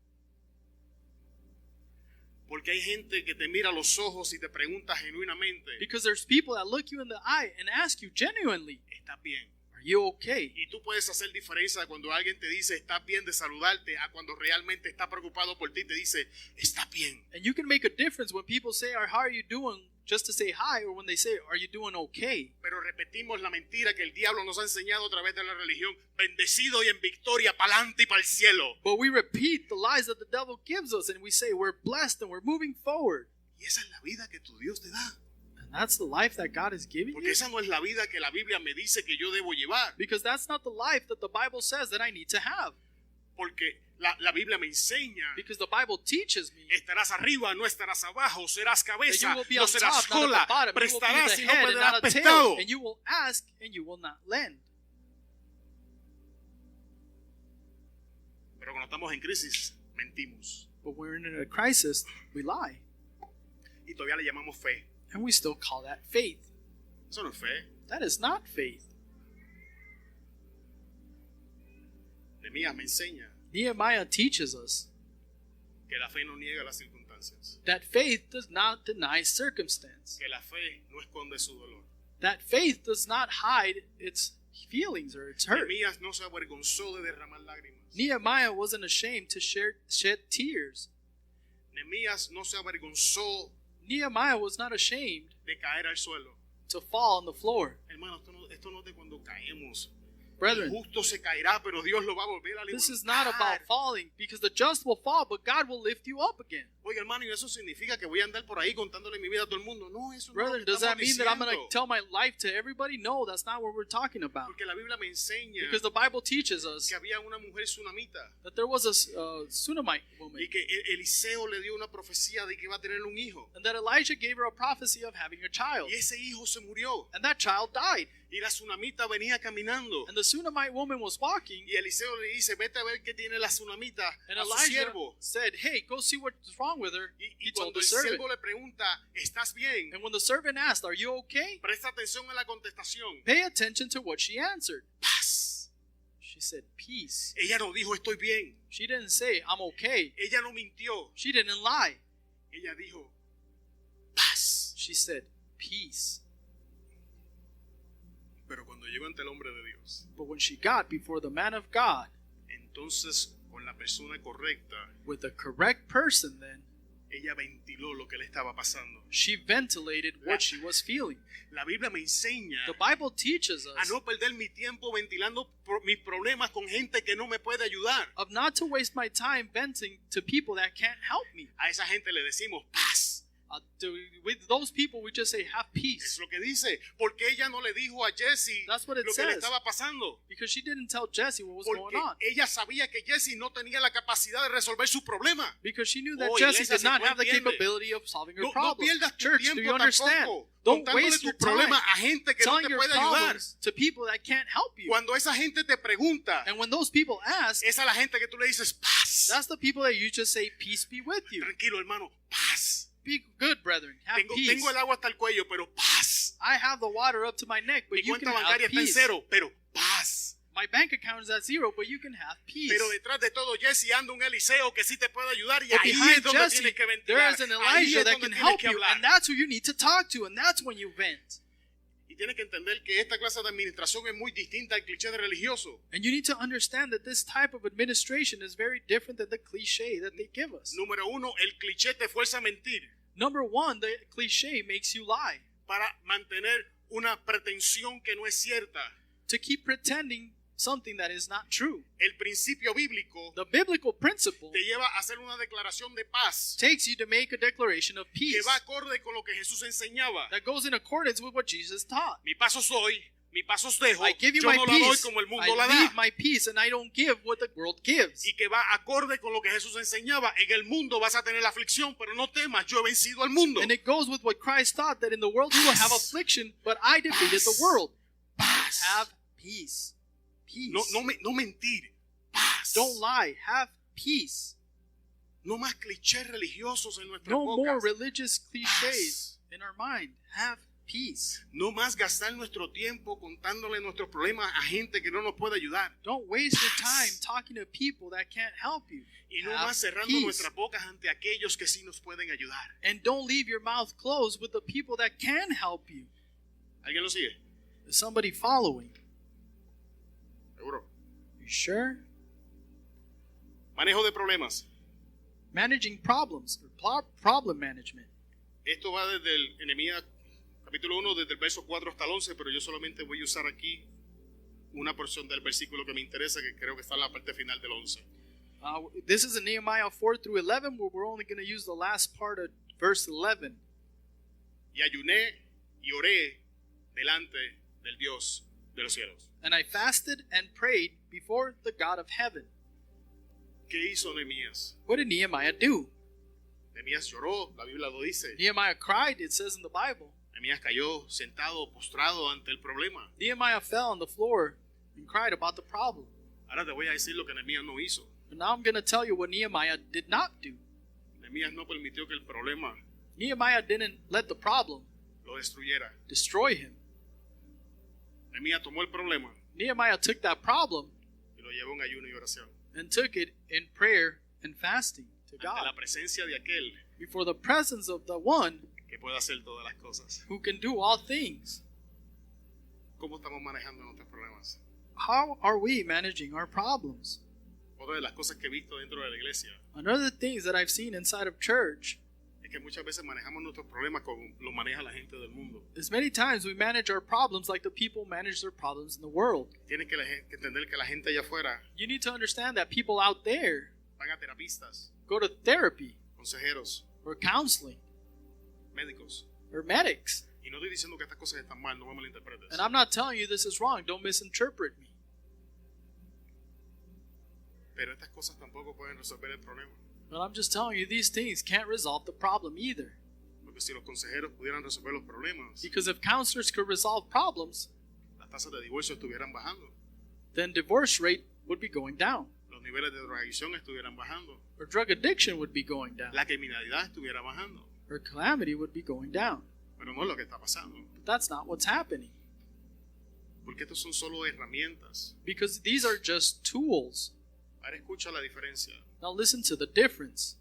Speaker 1: Porque hay gente que te mira a los ojos y te pregunta genuinamente,
Speaker 2: Because there's people that look you in the eye and ask you genuinely,
Speaker 1: ¿estás bien?
Speaker 2: are you okay?
Speaker 1: Y tú puedes hacer diferencia cuando alguien te dice, ¿estás bien?, de saludarte, a cuando realmente está preocupado por ti, te dice, ¿estás bien?
Speaker 2: And you can make a difference when people say, how are you doing? Just to say hi, or when they say, are you doing okay?
Speaker 1: Pero repetimos la mentira que el diablo nos ha enseñado a través de la religión, bendecido y en victoria, pa'lante y para el cielo.
Speaker 2: But we repeat the lies that the devil gives us, and we say we're blessed and we're moving forward.
Speaker 1: Y esa es la vida que tu Dios te da.
Speaker 2: And that's the life that God is giving
Speaker 1: Porque
Speaker 2: you.
Speaker 1: esa no es la vida que la Biblia me dice que yo debo llevar.
Speaker 2: Because that's not the life that the Bible says that I need to have.
Speaker 1: Porque la Biblia me enseña,
Speaker 2: Because the Bible teaches me
Speaker 1: estarás arriba, no estarás abajo, serás
Speaker 2: that
Speaker 1: cabeza,
Speaker 2: you will be
Speaker 1: no
Speaker 2: on
Speaker 1: serás
Speaker 2: top, not at
Speaker 1: cola,
Speaker 2: the bottom. You will be
Speaker 1: prestarás
Speaker 2: the
Speaker 1: y no
Speaker 2: head and
Speaker 1: pedirás
Speaker 2: not a tail.
Speaker 1: prestado.
Speaker 2: And you will ask and you will not lend.
Speaker 1: Pero cuando estamos en crisis, mentimos.
Speaker 2: But when we're in a crisis, we lie.
Speaker 1: Y todavía le llamamos fe.
Speaker 2: And we still call that faith.
Speaker 1: Eso no es fe.
Speaker 2: That is not faith.
Speaker 1: Nehemías me enseña
Speaker 2: Nehemiah teaches us
Speaker 1: que la fe no niega las circunstancias.
Speaker 2: that faith does not deny circumstance.
Speaker 1: Que la fe no esconde su dolor.
Speaker 2: That faith does not hide its feelings or its hurt.
Speaker 1: Nehemías no se avergonzó de derramar lágrimas.
Speaker 2: Nehemiah wasn't ashamed to shed tears.
Speaker 1: Nehemías no se avergonzó
Speaker 2: Nehemiah was not ashamed
Speaker 1: de caer al suelo.
Speaker 2: to fall on the floor.
Speaker 1: Hermano, esto no es de cuando caemos.
Speaker 2: Brethren,
Speaker 1: El justo se caerá, pero Dios lo va a volver a levantar.
Speaker 2: this is not about falling, because the just will fall, but God will lift you up again.
Speaker 1: Oiga, hermano, y eso significa que voy a andar por ahí contándole mi vida a todo el mundo. No, eso no es lo
Speaker 2: Brethren,
Speaker 1: que
Speaker 2: does that
Speaker 1: estamos
Speaker 2: mean that I'm going to
Speaker 1: diciendo.
Speaker 2: tell my life to everybody? No, that's not what we're talking about.
Speaker 1: Porque la Biblia me enseña
Speaker 2: Because the Bible teaches us
Speaker 1: que había una mujer sunamita
Speaker 2: that there was a Sunamite woman,
Speaker 1: y que Eliseo le dio una profecía de que iba a tener un hijo.
Speaker 2: and that Elijah gave her a prophecy of having a child,
Speaker 1: Y ese hijo se murió.
Speaker 2: and that child died.
Speaker 1: Y la tsunamita venía caminando.
Speaker 2: And the Shunammite woman was walking,
Speaker 1: Y Eliseo le dice, vete a ver qué tiene la tsunamita
Speaker 2: and
Speaker 1: a su
Speaker 2: Elijah
Speaker 1: siervo.
Speaker 2: said, "Hey, go see what's wrong with her."
Speaker 1: Y
Speaker 2: He told
Speaker 1: cuando
Speaker 2: the
Speaker 1: el
Speaker 2: servant.
Speaker 1: siervo le pregunta, ¿estás bien?
Speaker 2: And when the servant asked, "Are you okay?"
Speaker 1: Presta atención a la contestación.
Speaker 2: Pay attention to what she answered.
Speaker 1: Paz.
Speaker 2: She said, "Peace."
Speaker 1: Ella no dijo, estoy bien.
Speaker 2: She didn't say, "I'm okay."
Speaker 1: Ella no mintió.
Speaker 2: She didn't lie.
Speaker 1: Ella dijo, paz.
Speaker 2: She said, "Peace."
Speaker 1: Pero cuando llegó ante el hombre de Dios,
Speaker 2: But when she got before the man of God,
Speaker 1: entonces con la persona correcta,
Speaker 2: with the correct person, then
Speaker 1: ella ventiló lo que le estaba pasando.
Speaker 2: she ventilated what she was feeling.
Speaker 1: La Biblia me enseña
Speaker 2: The Bible teaches
Speaker 1: a
Speaker 2: us
Speaker 1: no perder mi tiempo ventilando mis problemas con gente que no me puede ayudar.
Speaker 2: of not to waste my time venting to people that can't help me.
Speaker 1: A esa gente le decimos paz.
Speaker 2: With those people, we just say, "Have
Speaker 1: Es
Speaker 2: peace."
Speaker 1: lo que dice. Porque ella no le dijo a Jesse
Speaker 2: That's what it
Speaker 1: lo que le
Speaker 2: says.
Speaker 1: estaba pasando.
Speaker 2: Because she didn't tell Jesse what was
Speaker 1: Porque
Speaker 2: going on.
Speaker 1: ella sabía que Jesse no tenía la capacidad de resolver su problema.
Speaker 2: Because she knew that
Speaker 1: Oh,
Speaker 2: Jesse
Speaker 1: iglesia,
Speaker 2: did not
Speaker 1: si tú
Speaker 2: have the
Speaker 1: entiendes.
Speaker 2: capability of solving her
Speaker 1: No
Speaker 2: problem.
Speaker 1: pierdas tu
Speaker 2: Church, do
Speaker 1: tiempo
Speaker 2: you understand?
Speaker 1: tampoco
Speaker 2: Don't
Speaker 1: contándole
Speaker 2: waste
Speaker 1: tus
Speaker 2: your
Speaker 1: problemas
Speaker 2: time
Speaker 1: a gente que no
Speaker 2: telling
Speaker 1: te
Speaker 2: your
Speaker 1: puede ayudar.
Speaker 2: problems to people that can't help you.
Speaker 1: Cuando esa gente te pregunta,
Speaker 2: And when those people ask,
Speaker 1: esa es la gente que tú le dices paz.
Speaker 2: that's the people that you just say, "Peace be with you."
Speaker 1: Tranquilo, hermano, paz.
Speaker 2: Be good, brethren. Have peace.
Speaker 1: Tengo el agua hasta el cuello, pero paz.
Speaker 2: I have the water up to my neck, but
Speaker 1: Mi
Speaker 2: you can
Speaker 1: cuenta
Speaker 2: have
Speaker 1: bancaria está en
Speaker 2: peace.
Speaker 1: cero, pero paz.
Speaker 2: My bank account is at zero, but you can have peace.
Speaker 1: Pero detrás de todo Jesse anda un Eliseo que sí te puede ayudar y
Speaker 2: But
Speaker 1: ahí es
Speaker 2: behind
Speaker 1: donde
Speaker 2: Jesse,
Speaker 1: tienes que
Speaker 2: there
Speaker 1: ventilar.
Speaker 2: is an
Speaker 1: Ahí
Speaker 2: Elijah
Speaker 1: es
Speaker 2: that
Speaker 1: donde
Speaker 2: can
Speaker 1: tienes
Speaker 2: help
Speaker 1: que
Speaker 2: you,
Speaker 1: hablar.
Speaker 2: and that's who you need to talk to, and that's when you vent.
Speaker 1: Y tienes que entender que esta clase de administración es muy distinta al cliché de religioso.
Speaker 2: And you need to understand that this type of administration is very different than the cliche that they give us.
Speaker 1: Número uno, el cliché te fuerza a mentir
Speaker 2: Number one, the cliche makes you lie
Speaker 1: para mantener una pretensión que no es cierta.
Speaker 2: to keep pretending something that is not true.
Speaker 1: El principio bíblico
Speaker 2: The biblical principle
Speaker 1: te lleva a hacer una declaración de paz
Speaker 2: takes you to make a declaration of
Speaker 1: que
Speaker 2: peace
Speaker 1: va acorde con lo que Jesús enseñaba.
Speaker 2: that goes in accordance with what Jesus taught.
Speaker 1: Mi paso soy, mi paso os dejo,
Speaker 2: I give you
Speaker 1: yo
Speaker 2: my
Speaker 1: no la doy
Speaker 2: peace.
Speaker 1: como el mundo la
Speaker 2: I
Speaker 1: da.
Speaker 2: leave my peace, and I don't give what the world gives.
Speaker 1: Y que va acorde con lo que Jesús enseñaba. En el mundo vas a tener aflicción, pero no temas, yo he vencido al mundo.
Speaker 2: And it goes with what Christ taught, that in the world you will have affliction, but I defeated the world.
Speaker 1: Paz.
Speaker 2: Have peace. Peace.
Speaker 1: No mentir. Paz.
Speaker 2: Don't lie. Have peace.
Speaker 1: No más clichés religiosos en nuestras
Speaker 2: No more
Speaker 1: bocas.
Speaker 2: religious cliches in our mind. Have peace.
Speaker 1: No más gastar nuestro tiempo contándole nuestros problemas a gente que no nos puede ayudar.
Speaker 2: Don't waste your time talking to people that can't help you.
Speaker 1: Y no
Speaker 2: Have
Speaker 1: más cerrando
Speaker 2: peace.
Speaker 1: nuestras bocas ante aquellos que sí nos pueden ayudar.
Speaker 2: And don't leave your mouth closed with the people that can help you.
Speaker 1: ¿Alguien lo sigue?
Speaker 2: Is somebody following?
Speaker 1: Seguro.
Speaker 2: You sure?
Speaker 1: Manejo de problemas.
Speaker 2: Managing problems, or problem management.
Speaker 1: Esto va desde el Nehemías capítulo 1, desde el verso 4 hasta el 11, pero yo solamente voy a usar aquí una porción del versículo que me interesa, que creo que está en la parte final del 11.
Speaker 2: This is in Nehemiah 4 through 11, where we're only going to use the last part of verse 11.
Speaker 1: Y ayuné y oré delante del Dios de los cielos.
Speaker 2: And I fasted and prayed before the God of heaven.
Speaker 1: ¿Qué hizo Nehemías?
Speaker 2: What did Nehemiah do?
Speaker 1: Nehemías lloró, la Biblia lo dice.
Speaker 2: Nehemiah cried, it says in the Bible.
Speaker 1: Nehemías cayó sentado, postrado ante el problema.
Speaker 2: Nehemiah fell on the floor and cried about the problem.
Speaker 1: Ahora te voy a decir lo que Nehemías no hizo.
Speaker 2: And now I'm going to tell you what Nehemiah did not do.
Speaker 1: Nehemías no permitió que el problema
Speaker 2: Nehemiah didn't let the problem
Speaker 1: lo destruyera.
Speaker 2: destroy him.
Speaker 1: Nehemías tomó el problema
Speaker 2: Nehemiah took that problem
Speaker 1: y lo llevó en ayuno y oración.
Speaker 2: and took it in prayer and fasting to
Speaker 1: Ante
Speaker 2: God
Speaker 1: la presencia de aquel
Speaker 2: before the presence of the one
Speaker 1: que puede hacer todas las cosas.
Speaker 2: who can do all things.
Speaker 1: ¿Cómo estamos manejando nuestros problemas?
Speaker 2: How are we managing our problems?
Speaker 1: Otra de las cosas que he visto dentro de la iglesia
Speaker 2: Another things that I've seen inside of church
Speaker 1: es que muchas veces manejamos nuestros problemas como lo maneja la gente del mundo.
Speaker 2: is many times we manage our problems like the people manage their problems in the world.
Speaker 1: Tienes que entender que la gente allá afuera
Speaker 2: You need to understand that people out there
Speaker 1: van a terapistas,
Speaker 2: go to therapy
Speaker 1: consejeros,
Speaker 2: or counseling
Speaker 1: médicos.
Speaker 2: or medics.
Speaker 1: Y no estoy diciendo que estas cosas están mal, no me malinterpretes.
Speaker 2: And I'm not telling you this is wrong. Don't misinterpret me.
Speaker 1: Pero estas cosas tampoco pueden resolver el problema.
Speaker 2: But I'm just telling you these things can't resolve the problem either.
Speaker 1: Porque si los consejeros pudieran resolver los problemas,
Speaker 2: Because if counselors could resolve problems,
Speaker 1: las las tasas de divorcio estuvieran bajando,
Speaker 2: then divorce rate would be going down,
Speaker 1: los niveles de drogadicción estuvieran bajando,
Speaker 2: or drug addiction would be going down,
Speaker 1: la criminalidad estuviera bajando.
Speaker 2: or calamity would be going down.
Speaker 1: Pero no es lo que está pasando,
Speaker 2: But that's not what's happening,
Speaker 1: porque estos son solo herramientas.
Speaker 2: because these are just tools.
Speaker 1: Ahora escucha la diferencia.
Speaker 2: Now listen to the difference.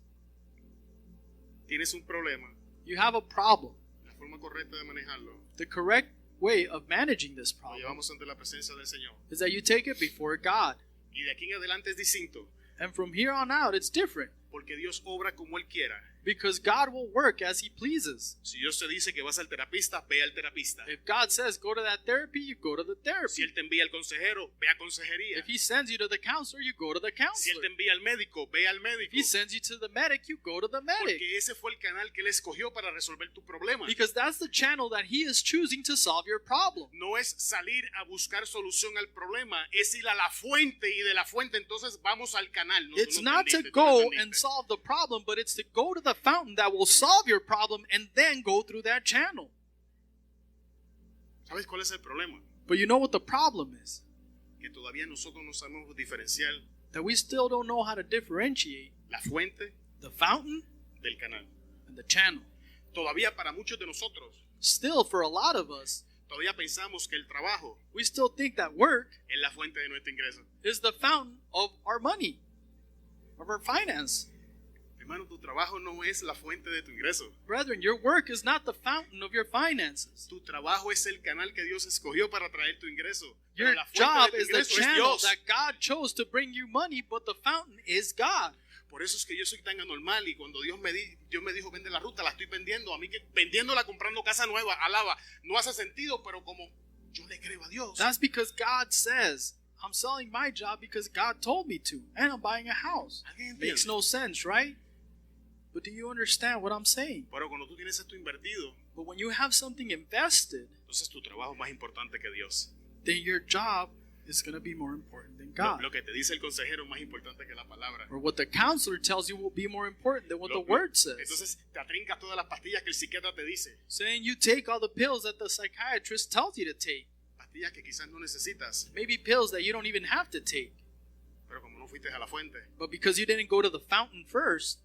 Speaker 1: Tienes un problema,
Speaker 2: You have a problem.
Speaker 1: la forma correcta de manejarlo
Speaker 2: The correct way of managing this
Speaker 1: lo
Speaker 2: problem
Speaker 1: llevamos ante la presencia del Señor.
Speaker 2: is that you take it before God.
Speaker 1: Y de aquí en adelante es distinto,
Speaker 2: And from here on out, it's different,
Speaker 1: porque Dios obra como Él quiera.
Speaker 2: because God will work as He pleases.
Speaker 1: Si Dios te dice que vas al terapista, ve al terapista.
Speaker 2: If God says go to that therapy, you go to the
Speaker 1: Si
Speaker 2: therapy.
Speaker 1: Él te envía al consejero, ve a consejería.
Speaker 2: If He sends you to the counselor, you go to the
Speaker 1: Si Él
Speaker 2: counselor.
Speaker 1: te envía al médico, ve al médico.
Speaker 2: If He sends you to the medic, you go to the medic.
Speaker 1: Porque ese fue el canal que Él escogió para resolver tu problema.
Speaker 2: Because that's the channel that He is choosing to solve your problem.
Speaker 1: No es salir a buscar solución al problema, es ir a la fuente y de la fuente entonces vamos al canal. No, tú
Speaker 2: It's
Speaker 1: no
Speaker 2: not to
Speaker 1: entendiste, tú no
Speaker 2: go
Speaker 1: entendiste.
Speaker 2: and solve the problem, but it's to go to the fountain that will solve your problem and then go through that channel.
Speaker 1: ¿Sabes cuál es el problema?
Speaker 2: But you know what the problem is?
Speaker 1: Que todavía nosotros no sabemos diferenciar
Speaker 2: That we still don't know how to differentiate
Speaker 1: la fuente
Speaker 2: the fountain
Speaker 1: del canal.
Speaker 2: and the channel.
Speaker 1: Todavía para muchos de nosotros,
Speaker 2: Still, for a lot of us,
Speaker 1: todavía pensamos que el trabajo
Speaker 2: we still think that work
Speaker 1: es la fuente de nuestro ingreso.
Speaker 2: is the fountain of our money, of our finance.
Speaker 1: Hermano, tu trabajo no es la fuente de tu ingreso.
Speaker 2: Brethren, your work is not the fountain of your finances.
Speaker 1: Tu trabajo es el canal que Dios escogió para traer tu ingreso.
Speaker 2: Your
Speaker 1: Pero la fuente
Speaker 2: job
Speaker 1: de tu
Speaker 2: is the
Speaker 1: ingreso es
Speaker 2: channel
Speaker 1: Dios.
Speaker 2: that God chose to bring you money, but the fountain is God.
Speaker 1: Por eso es que yo soy tan anormal y cuando Dios me dijo vende la ruta, la estoy vendiendo. A mí que vendiéndola, comprando casa nueva, alaba. No hace sentido, pero como yo le creo a Dios.
Speaker 2: That's because God says, I'm selling my job because God told me to, and I'm buying a house.
Speaker 1: ¿Alguien entiende?
Speaker 2: Makes no sense, right? But do you understand what I'm saying?
Speaker 1: Pero cuando tú tienes esto invertido,
Speaker 2: But when you have something invested,
Speaker 1: entonces tu trabajo es más importante que Dios.
Speaker 2: then your job is going to be more important than
Speaker 1: Lo,
Speaker 2: God.
Speaker 1: lo que te dice el consejero es más importante que la palabra.
Speaker 2: Or what the counselor tells you will be more important than what the word says.
Speaker 1: Entonces te atrincas todas las pastillas que el psiquiatra te dice.
Speaker 2: Saying you take all the pills that the psychiatrist tells you to take.
Speaker 1: Pastillas que quizás no necesitas.
Speaker 2: Maybe pills that you don't even have to take.
Speaker 1: Pero como no fuiste a la fuente.
Speaker 2: But because you didn't go to the fountain first.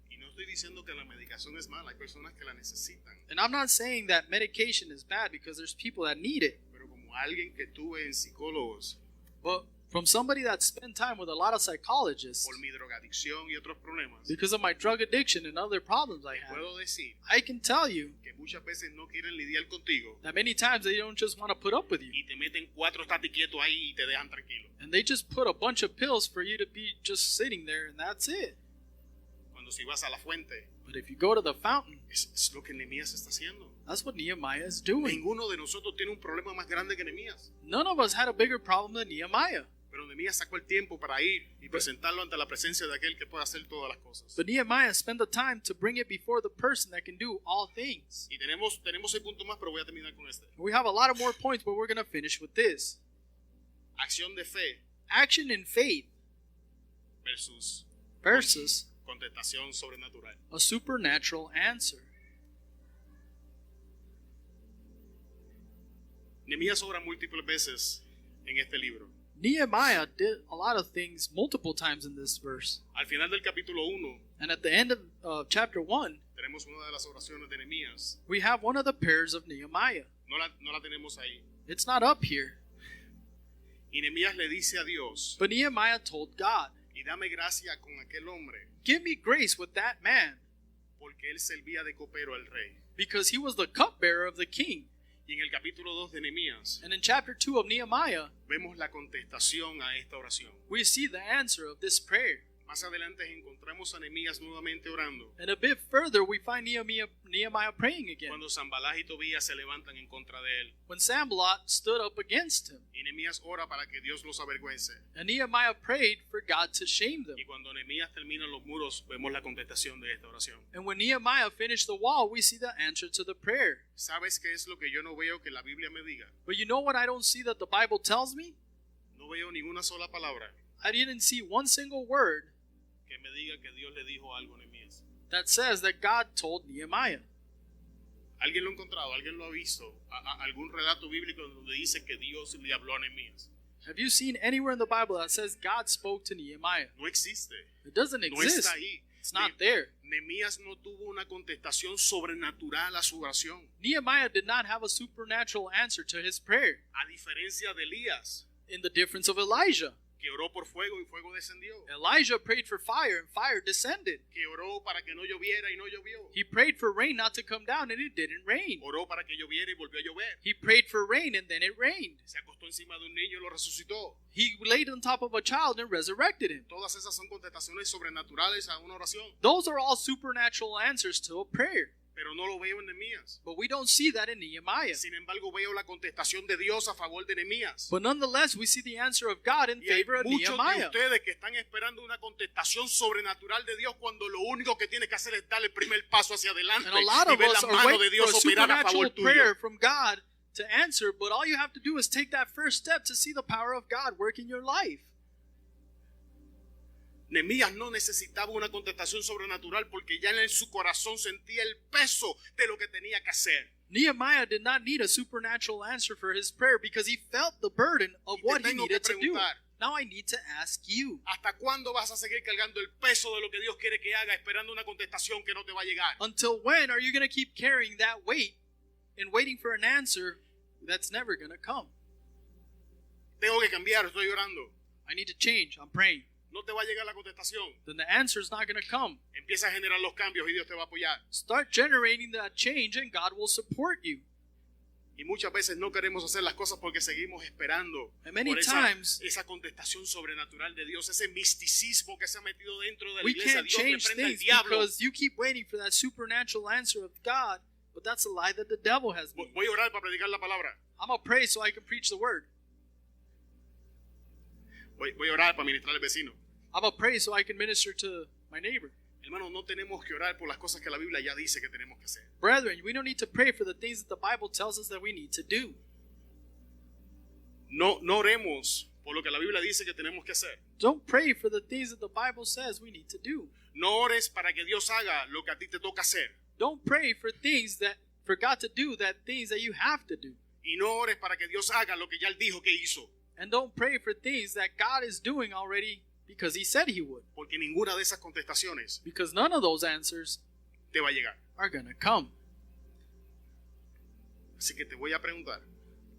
Speaker 1: Y no estoy diciendo que la medicación es mala. Hay personas que la necesitan.
Speaker 2: And I'm not saying that medication is bad because there's people that need it.
Speaker 1: Pero como alguien que tuve en psicólogos
Speaker 2: But from somebody that spent time with a lot of psychologists,
Speaker 1: por mi drogadicción y otros problemas,
Speaker 2: because of my drug addiction and other problems I have,
Speaker 1: puedo decir
Speaker 2: I can tell you
Speaker 1: que muchas veces no quieren lidiar contigo
Speaker 2: that many times they don't just want to put up with you.
Speaker 1: y te meten 4 estate quietos ahí y te dejan tranquilo.
Speaker 2: And they just put a bunch of pills for you to be just sitting there and that's it.
Speaker 1: Cuando si vas a la fuente,
Speaker 2: But if you go to the fountain,
Speaker 1: es lo que Nehemías está haciendo.
Speaker 2: that's what Nehemiah is doing.
Speaker 1: Ninguno de nosotros tiene un problema más grande que Nehemías.
Speaker 2: None of us had a bigger problem than Nehemiah.
Speaker 1: Pero Nehemías sacó el tiempo para ir y presentarlo ante la presencia de aquel que puede hacer todas las cosas.
Speaker 2: But Nehemiah spent the time to bring it before the person that can do all things.
Speaker 1: Y tenemos 6 puntos más, pero voy a terminar con este.
Speaker 2: We have a lot of more points, but we're going to finish with this.
Speaker 1: Acción de fe
Speaker 2: Action in faith
Speaker 1: versus
Speaker 2: versus
Speaker 1: contestación sobrenatural.
Speaker 2: a supernatural answer.
Speaker 1: Nehemías obra múltiples veces en este libro.
Speaker 2: Nehemiah did a lot of things multiple times in this verse.
Speaker 1: Al final del capítulo 1
Speaker 2: And at the end of chapter 1,
Speaker 1: tenemos una de las oraciones de Nehemías.
Speaker 2: we have one of the prayers of Nehemiah.
Speaker 1: No la tenemos ahí.
Speaker 2: It's not up here.
Speaker 1: Y Nehemías le dice a Dios,
Speaker 2: But Nehemiah told God,
Speaker 1: y dame gracia con aquel hombre,
Speaker 2: give me grace with that man,
Speaker 1: porque él servía de copero al rey.
Speaker 2: because he was the cupbearer of the king.
Speaker 1: Y en el capítulo 2 de Nehemías
Speaker 2: And in chapter 2 of Nehemiah,
Speaker 1: vemos la contestación a esta oración.
Speaker 2: we see the answer of this prayer.
Speaker 1: Más adelante encontramos a Nehemías nuevamente orando.
Speaker 2: And a bit further, we find Nehemiah praying again.
Speaker 1: Cuando Sanballat y Tobías se levantan en contra de él.
Speaker 2: When Sanballat stood up against him,
Speaker 1: Y Nehemías ora para que Dios los avergüence.
Speaker 2: and Nehemiah prayed for God to shame them.
Speaker 1: Y cuando Nehemías termina los muros, vemos la contestación de esta oración.
Speaker 2: And when Nehemiah finished the wall, we see the answer to the prayer.
Speaker 1: ¿Sabes qué es lo que yo no veo que la Biblia me diga?
Speaker 2: But you know what I don't see that the Bible tells me?
Speaker 1: No veo ninguna sola palabra
Speaker 2: I didn't see one single word
Speaker 1: que me diga que Dios le dijo algo a Nehemías.
Speaker 2: that says that God told Nehemiah.
Speaker 1: ¿Alguien lo ha encontrado? ¿Alguien lo ha visto? ¿Algún relato bíblico donde dice que Dios le habló a Nehemías?
Speaker 2: Have you seen anywhere in the Bible that says God spoke to Nehemiah?
Speaker 1: No existe.
Speaker 2: It doesn't
Speaker 1: No
Speaker 2: exist.
Speaker 1: está ahí.
Speaker 2: It's not there.
Speaker 1: Nehemías no tuvo una contestación sobrenatural a su oración.
Speaker 2: Nehemiah did not have a supernatural answer to his prayer.
Speaker 1: A diferencia de Elías,
Speaker 2: In the difference of Elijah.
Speaker 1: que oró por fuego y fuego descendió.
Speaker 2: Elijah prayed for fire and fire descended.
Speaker 1: Que oró para que no lloviera y no llovió.
Speaker 2: He prayed for rain not to come down and it didn't rain.
Speaker 1: Oró para que lloviera y volvió a llover.
Speaker 2: He prayed for rain and then it rained.
Speaker 1: Se acostó encima de un niño y lo resucitó.
Speaker 2: He laid on top of a child and resurrected him.
Speaker 1: Todas esas son contestaciones sobrenaturales a una oración.
Speaker 2: Those are all supernatural answers to a prayer.
Speaker 1: Pero no lo veo en Nehemías.
Speaker 2: But we don't see that in Nehemiah.
Speaker 1: Sin embargo, veo la contestación de Dios a favor de Nehemías.
Speaker 2: But nonetheless, we see the answer of God in
Speaker 1: Y hay
Speaker 2: favor of
Speaker 1: muchos de
Speaker 2: Nehemiah.
Speaker 1: ustedes que están esperando una contestación sobrenatural de Dios cuando lo único que tienes que hacer es dar el primer paso hacia adelante
Speaker 2: And a lot
Speaker 1: y
Speaker 2: of
Speaker 1: ver
Speaker 2: us
Speaker 1: la
Speaker 2: are
Speaker 1: mano de
Speaker 2: waiting
Speaker 1: Dios
Speaker 2: for a
Speaker 1: operar a favor
Speaker 2: supernatural
Speaker 1: tuyo.
Speaker 2: prayer from God to answer, but all you have to do is take that first step to see the power of God work in your life.
Speaker 1: Nehemías no necesitaba una contestación sobrenatural porque ya en su corazón sentía el peso de lo que tenía que hacer.
Speaker 2: Nehemiah did not need a supernatural answer for his prayer because he felt the burden of
Speaker 1: Y te
Speaker 2: what he
Speaker 1: tengo que
Speaker 2: needed to do.
Speaker 1: preguntar,
Speaker 2: Now I need to ask you,
Speaker 1: ¿hasta cuándo vas a seguir cargando el peso de lo que Dios quiere que haga esperando una contestación que no te va a llegar?
Speaker 2: until when are you going to keep carrying that weight and waiting for an answer that's never going to come?
Speaker 1: Tengo que cambiar, estoy orando.
Speaker 2: I need to change. I'm praying.
Speaker 1: No te va a llegar la contestación.
Speaker 2: Then the answer is not going to come.
Speaker 1: Empieza a generar los cambios y Dios te va a apoyar.
Speaker 2: Start generating that change and God will support you.
Speaker 1: Y muchas veces no queremos hacer las cosas porque seguimos esperando
Speaker 2: And many
Speaker 1: por
Speaker 2: times
Speaker 1: esa contestación sobrenatural de Dios, ese misticismo que se ha metido dentro de la
Speaker 2: we
Speaker 1: iglesia.
Speaker 2: can't
Speaker 1: Dios
Speaker 2: change
Speaker 1: reprenda al
Speaker 2: things
Speaker 1: diablo.
Speaker 2: because you keep waiting for that supernatural answer of God, but that's a lie that the devil has made.
Speaker 1: Voy a orar para predicar la palabra.
Speaker 2: I'm going to pray so I can preach the word.
Speaker 1: Voy a orar para ministrar al vecino.
Speaker 2: I'm going to pray so I can minister to my neighbor.
Speaker 1: Hermano, no tenemos que orar por las cosas que la Biblia ya dice que tenemos que hacer.
Speaker 2: Brethren, we don't need to pray for the things that the Bible tells us that we need to do.
Speaker 1: No oremos por lo que la Biblia dice que tenemos que hacer.
Speaker 2: Don't pray for the things that the Bible says we need to do.
Speaker 1: No ores para que Dios haga lo que a ti te toca hacer.
Speaker 2: Don't pray for things that for God to do that things that you have to do.
Speaker 1: Y no ores para que Dios haga lo que ya Él dijo que hizo.
Speaker 2: And don't pray for things that God is doing already because he said he would.
Speaker 1: Porque ninguna de esas contestaciones
Speaker 2: Because none of those answers
Speaker 1: te va a llegar.
Speaker 2: are going to come.
Speaker 1: Así que te voy a preguntar,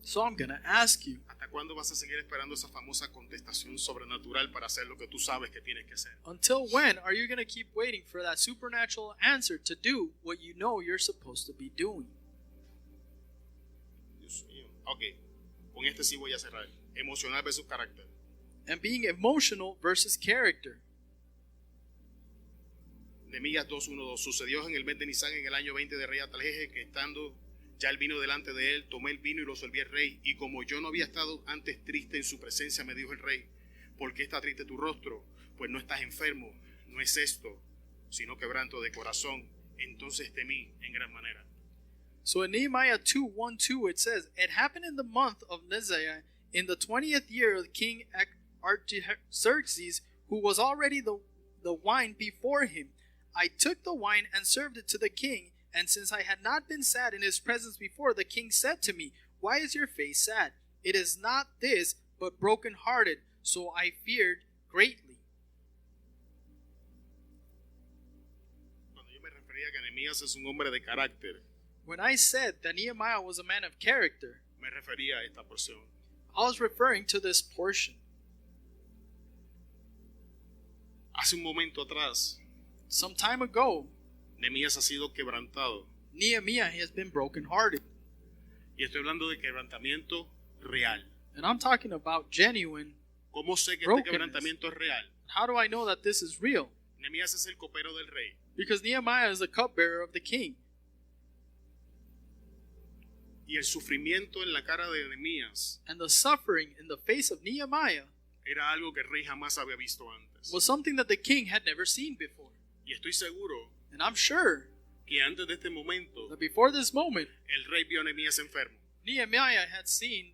Speaker 2: So I'm going to ask you,
Speaker 1: ¿hasta cuándo vas a seguir esperando esa famosa contestación sobrenatural para hacer lo que tú sabes que tienes que hacer?
Speaker 2: until when are you going to keep waiting for that supernatural answer to do what you know you're supposed to be doing?
Speaker 1: Dios mío. Ok, con este sí voy a cerrar. Emocional versus carácter.
Speaker 2: And being emotional versus character.
Speaker 1: Nehemías 2:1-2. Sucedió en el mes de Nisan, en el año 20 de rey Ataljeje, que estando ya el vino delante de él, tomé el vino y lo serví al rey. Y como yo no había estado antes triste en su presencia, me dijo el rey: ¿por qué está triste tu rostro? Pues no estás enfermo, no es esto, sino quebranto de corazón. Entonces temí en gran manera.
Speaker 2: So in Nehemiah 2:1-2 it says, "It happened in the month of Nisan, in the 20th year of King Artaxerxes, who was already the wine before him. I took the wine and served it to the king, and since I had not been sad in his presence before, the king said to me, 'Why is your face sad? It is not this, but broken-hearted.' So I feared greatly."
Speaker 1: Cuando yo me refería a que Nehemías es un hombre de carácter,
Speaker 2: When I said that Nehemiah was a man of character,
Speaker 1: me refería a esta porción.
Speaker 2: I was referring to this portion.
Speaker 1: Hace un momento atrás,
Speaker 2: Some time ago,
Speaker 1: Nehemías ha sido quebrantado.
Speaker 2: Nehemiah has been brokenhearted.
Speaker 1: Y estoy hablando de quebrantamiento real.
Speaker 2: And I'm talking about genuine.
Speaker 1: ¿Cómo sé que
Speaker 2: Brokenness.
Speaker 1: este quebrantamiento es real?
Speaker 2: How do I know that this is real?
Speaker 1: Nehemías es el copero del rey.
Speaker 2: Because Nehemiah is the cupbearer of the king.
Speaker 1: Y el sufrimiento en la cara de Nehemías
Speaker 2: And the suffering in the face of Nehemiah
Speaker 1: era algo que el rey jamás había visto antes.
Speaker 2: was something that the king had never seen before.
Speaker 1: Y estoy seguro
Speaker 2: And I'm sure
Speaker 1: que antes de este momento
Speaker 2: that before this moment,
Speaker 1: el rey vio a Nehemías enfermo.
Speaker 2: Nehemiah had seen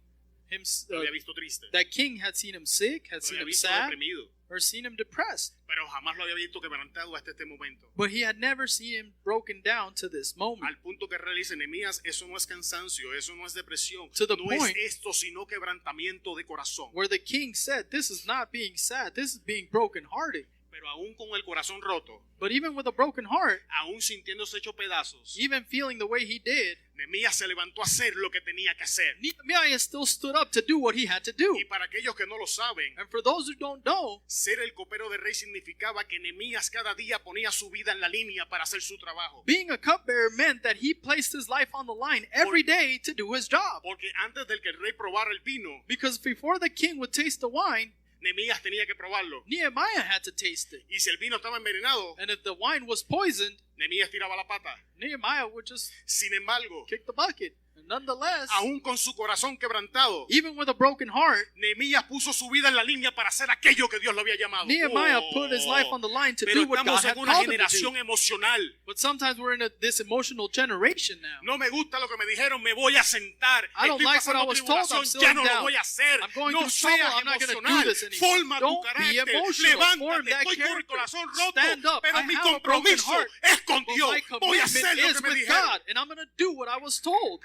Speaker 2: him,
Speaker 1: lo había visto triste,
Speaker 2: that king had seen him sick, had
Speaker 1: lo
Speaker 2: seen
Speaker 1: había
Speaker 2: him
Speaker 1: visto
Speaker 2: sad,
Speaker 1: deprimido,
Speaker 2: or seen him depressed.
Speaker 1: pero jamás lo había visto quebrantado hasta este momento.
Speaker 2: But he had never seen him broken down to this moment.
Speaker 1: Al punto que realiza Nehemías, eso no es cansancio, eso no es depresión,
Speaker 2: To the
Speaker 1: no
Speaker 2: point
Speaker 1: es esto, sino quebrantamiento de corazón.
Speaker 2: where the king said, this is not being sad, this is being brokenhearted.
Speaker 1: Pero aún con el corazón roto,
Speaker 2: But even with a broken heart,
Speaker 1: aún sintiéndose hecho pedazos,
Speaker 2: even feeling the way he did,
Speaker 1: Nehemías se levantó a hacer lo que tenía que hacer.
Speaker 2: Nehemiah still stood up to do what he had to do.
Speaker 1: Y para aquellos que no lo saben,
Speaker 2: And for those who don't know,
Speaker 1: ser el copero del rey significaba que Nehemías cada día ponía su vida en la línea para hacer su trabajo.
Speaker 2: being a cupbearer meant that he placed his life on the line every day to do his job.
Speaker 1: Porque antes del que el rey probara el vino,
Speaker 2: Because before the king would taste the wine,
Speaker 1: Nehemías tenía que probarlo.
Speaker 2: Nehemiah had to taste it.
Speaker 1: Y si el vino estaba envenenado,
Speaker 2: And if the wine was poisoned,
Speaker 1: Nehemías tiraba la pata.
Speaker 2: Nehemiah would just
Speaker 1: Sin embargo,
Speaker 2: kick the bucket. And nonetheless,
Speaker 1: aún con su corazón quebrantado,
Speaker 2: even with a broken heart,
Speaker 1: Nehemías puso su vida en la línea para hacer aquello que Dios lo había llamado.
Speaker 2: Nehemiah put his life on the line to
Speaker 1: Pero
Speaker 2: do what God
Speaker 1: estamos
Speaker 2: had
Speaker 1: en una
Speaker 2: called him to
Speaker 1: generación
Speaker 2: do.
Speaker 1: emocional.
Speaker 2: But sometimes we're in this emotional generation now.
Speaker 1: No me gusta lo que me dijeron, me voy a sentar.
Speaker 2: I don't
Speaker 1: Estoy
Speaker 2: like what I
Speaker 1: pasando
Speaker 2: was told, I'm
Speaker 1: tribulación, ya no
Speaker 2: sitting
Speaker 1: lo
Speaker 2: down.
Speaker 1: voy a hacer.
Speaker 2: I'm going
Speaker 1: No
Speaker 2: through trouble,
Speaker 1: seas
Speaker 2: I'm not going to do
Speaker 1: emocional.
Speaker 2: this anymore.
Speaker 1: Forma tu
Speaker 2: Don't be
Speaker 1: carácter.
Speaker 2: emotional. Form
Speaker 1: Levántate.
Speaker 2: that
Speaker 1: Estoy con el
Speaker 2: character.
Speaker 1: corazón roto.
Speaker 2: Stand up.
Speaker 1: Pero
Speaker 2: I
Speaker 1: mi
Speaker 2: have a broken
Speaker 1: compromiso
Speaker 2: heart.
Speaker 1: es con
Speaker 2: But
Speaker 1: Dios.
Speaker 2: my
Speaker 1: Voy a hacer
Speaker 2: commitment
Speaker 1: lo
Speaker 2: is
Speaker 1: que me
Speaker 2: with
Speaker 1: dijeron.
Speaker 2: God, and I'm going to do what I was told.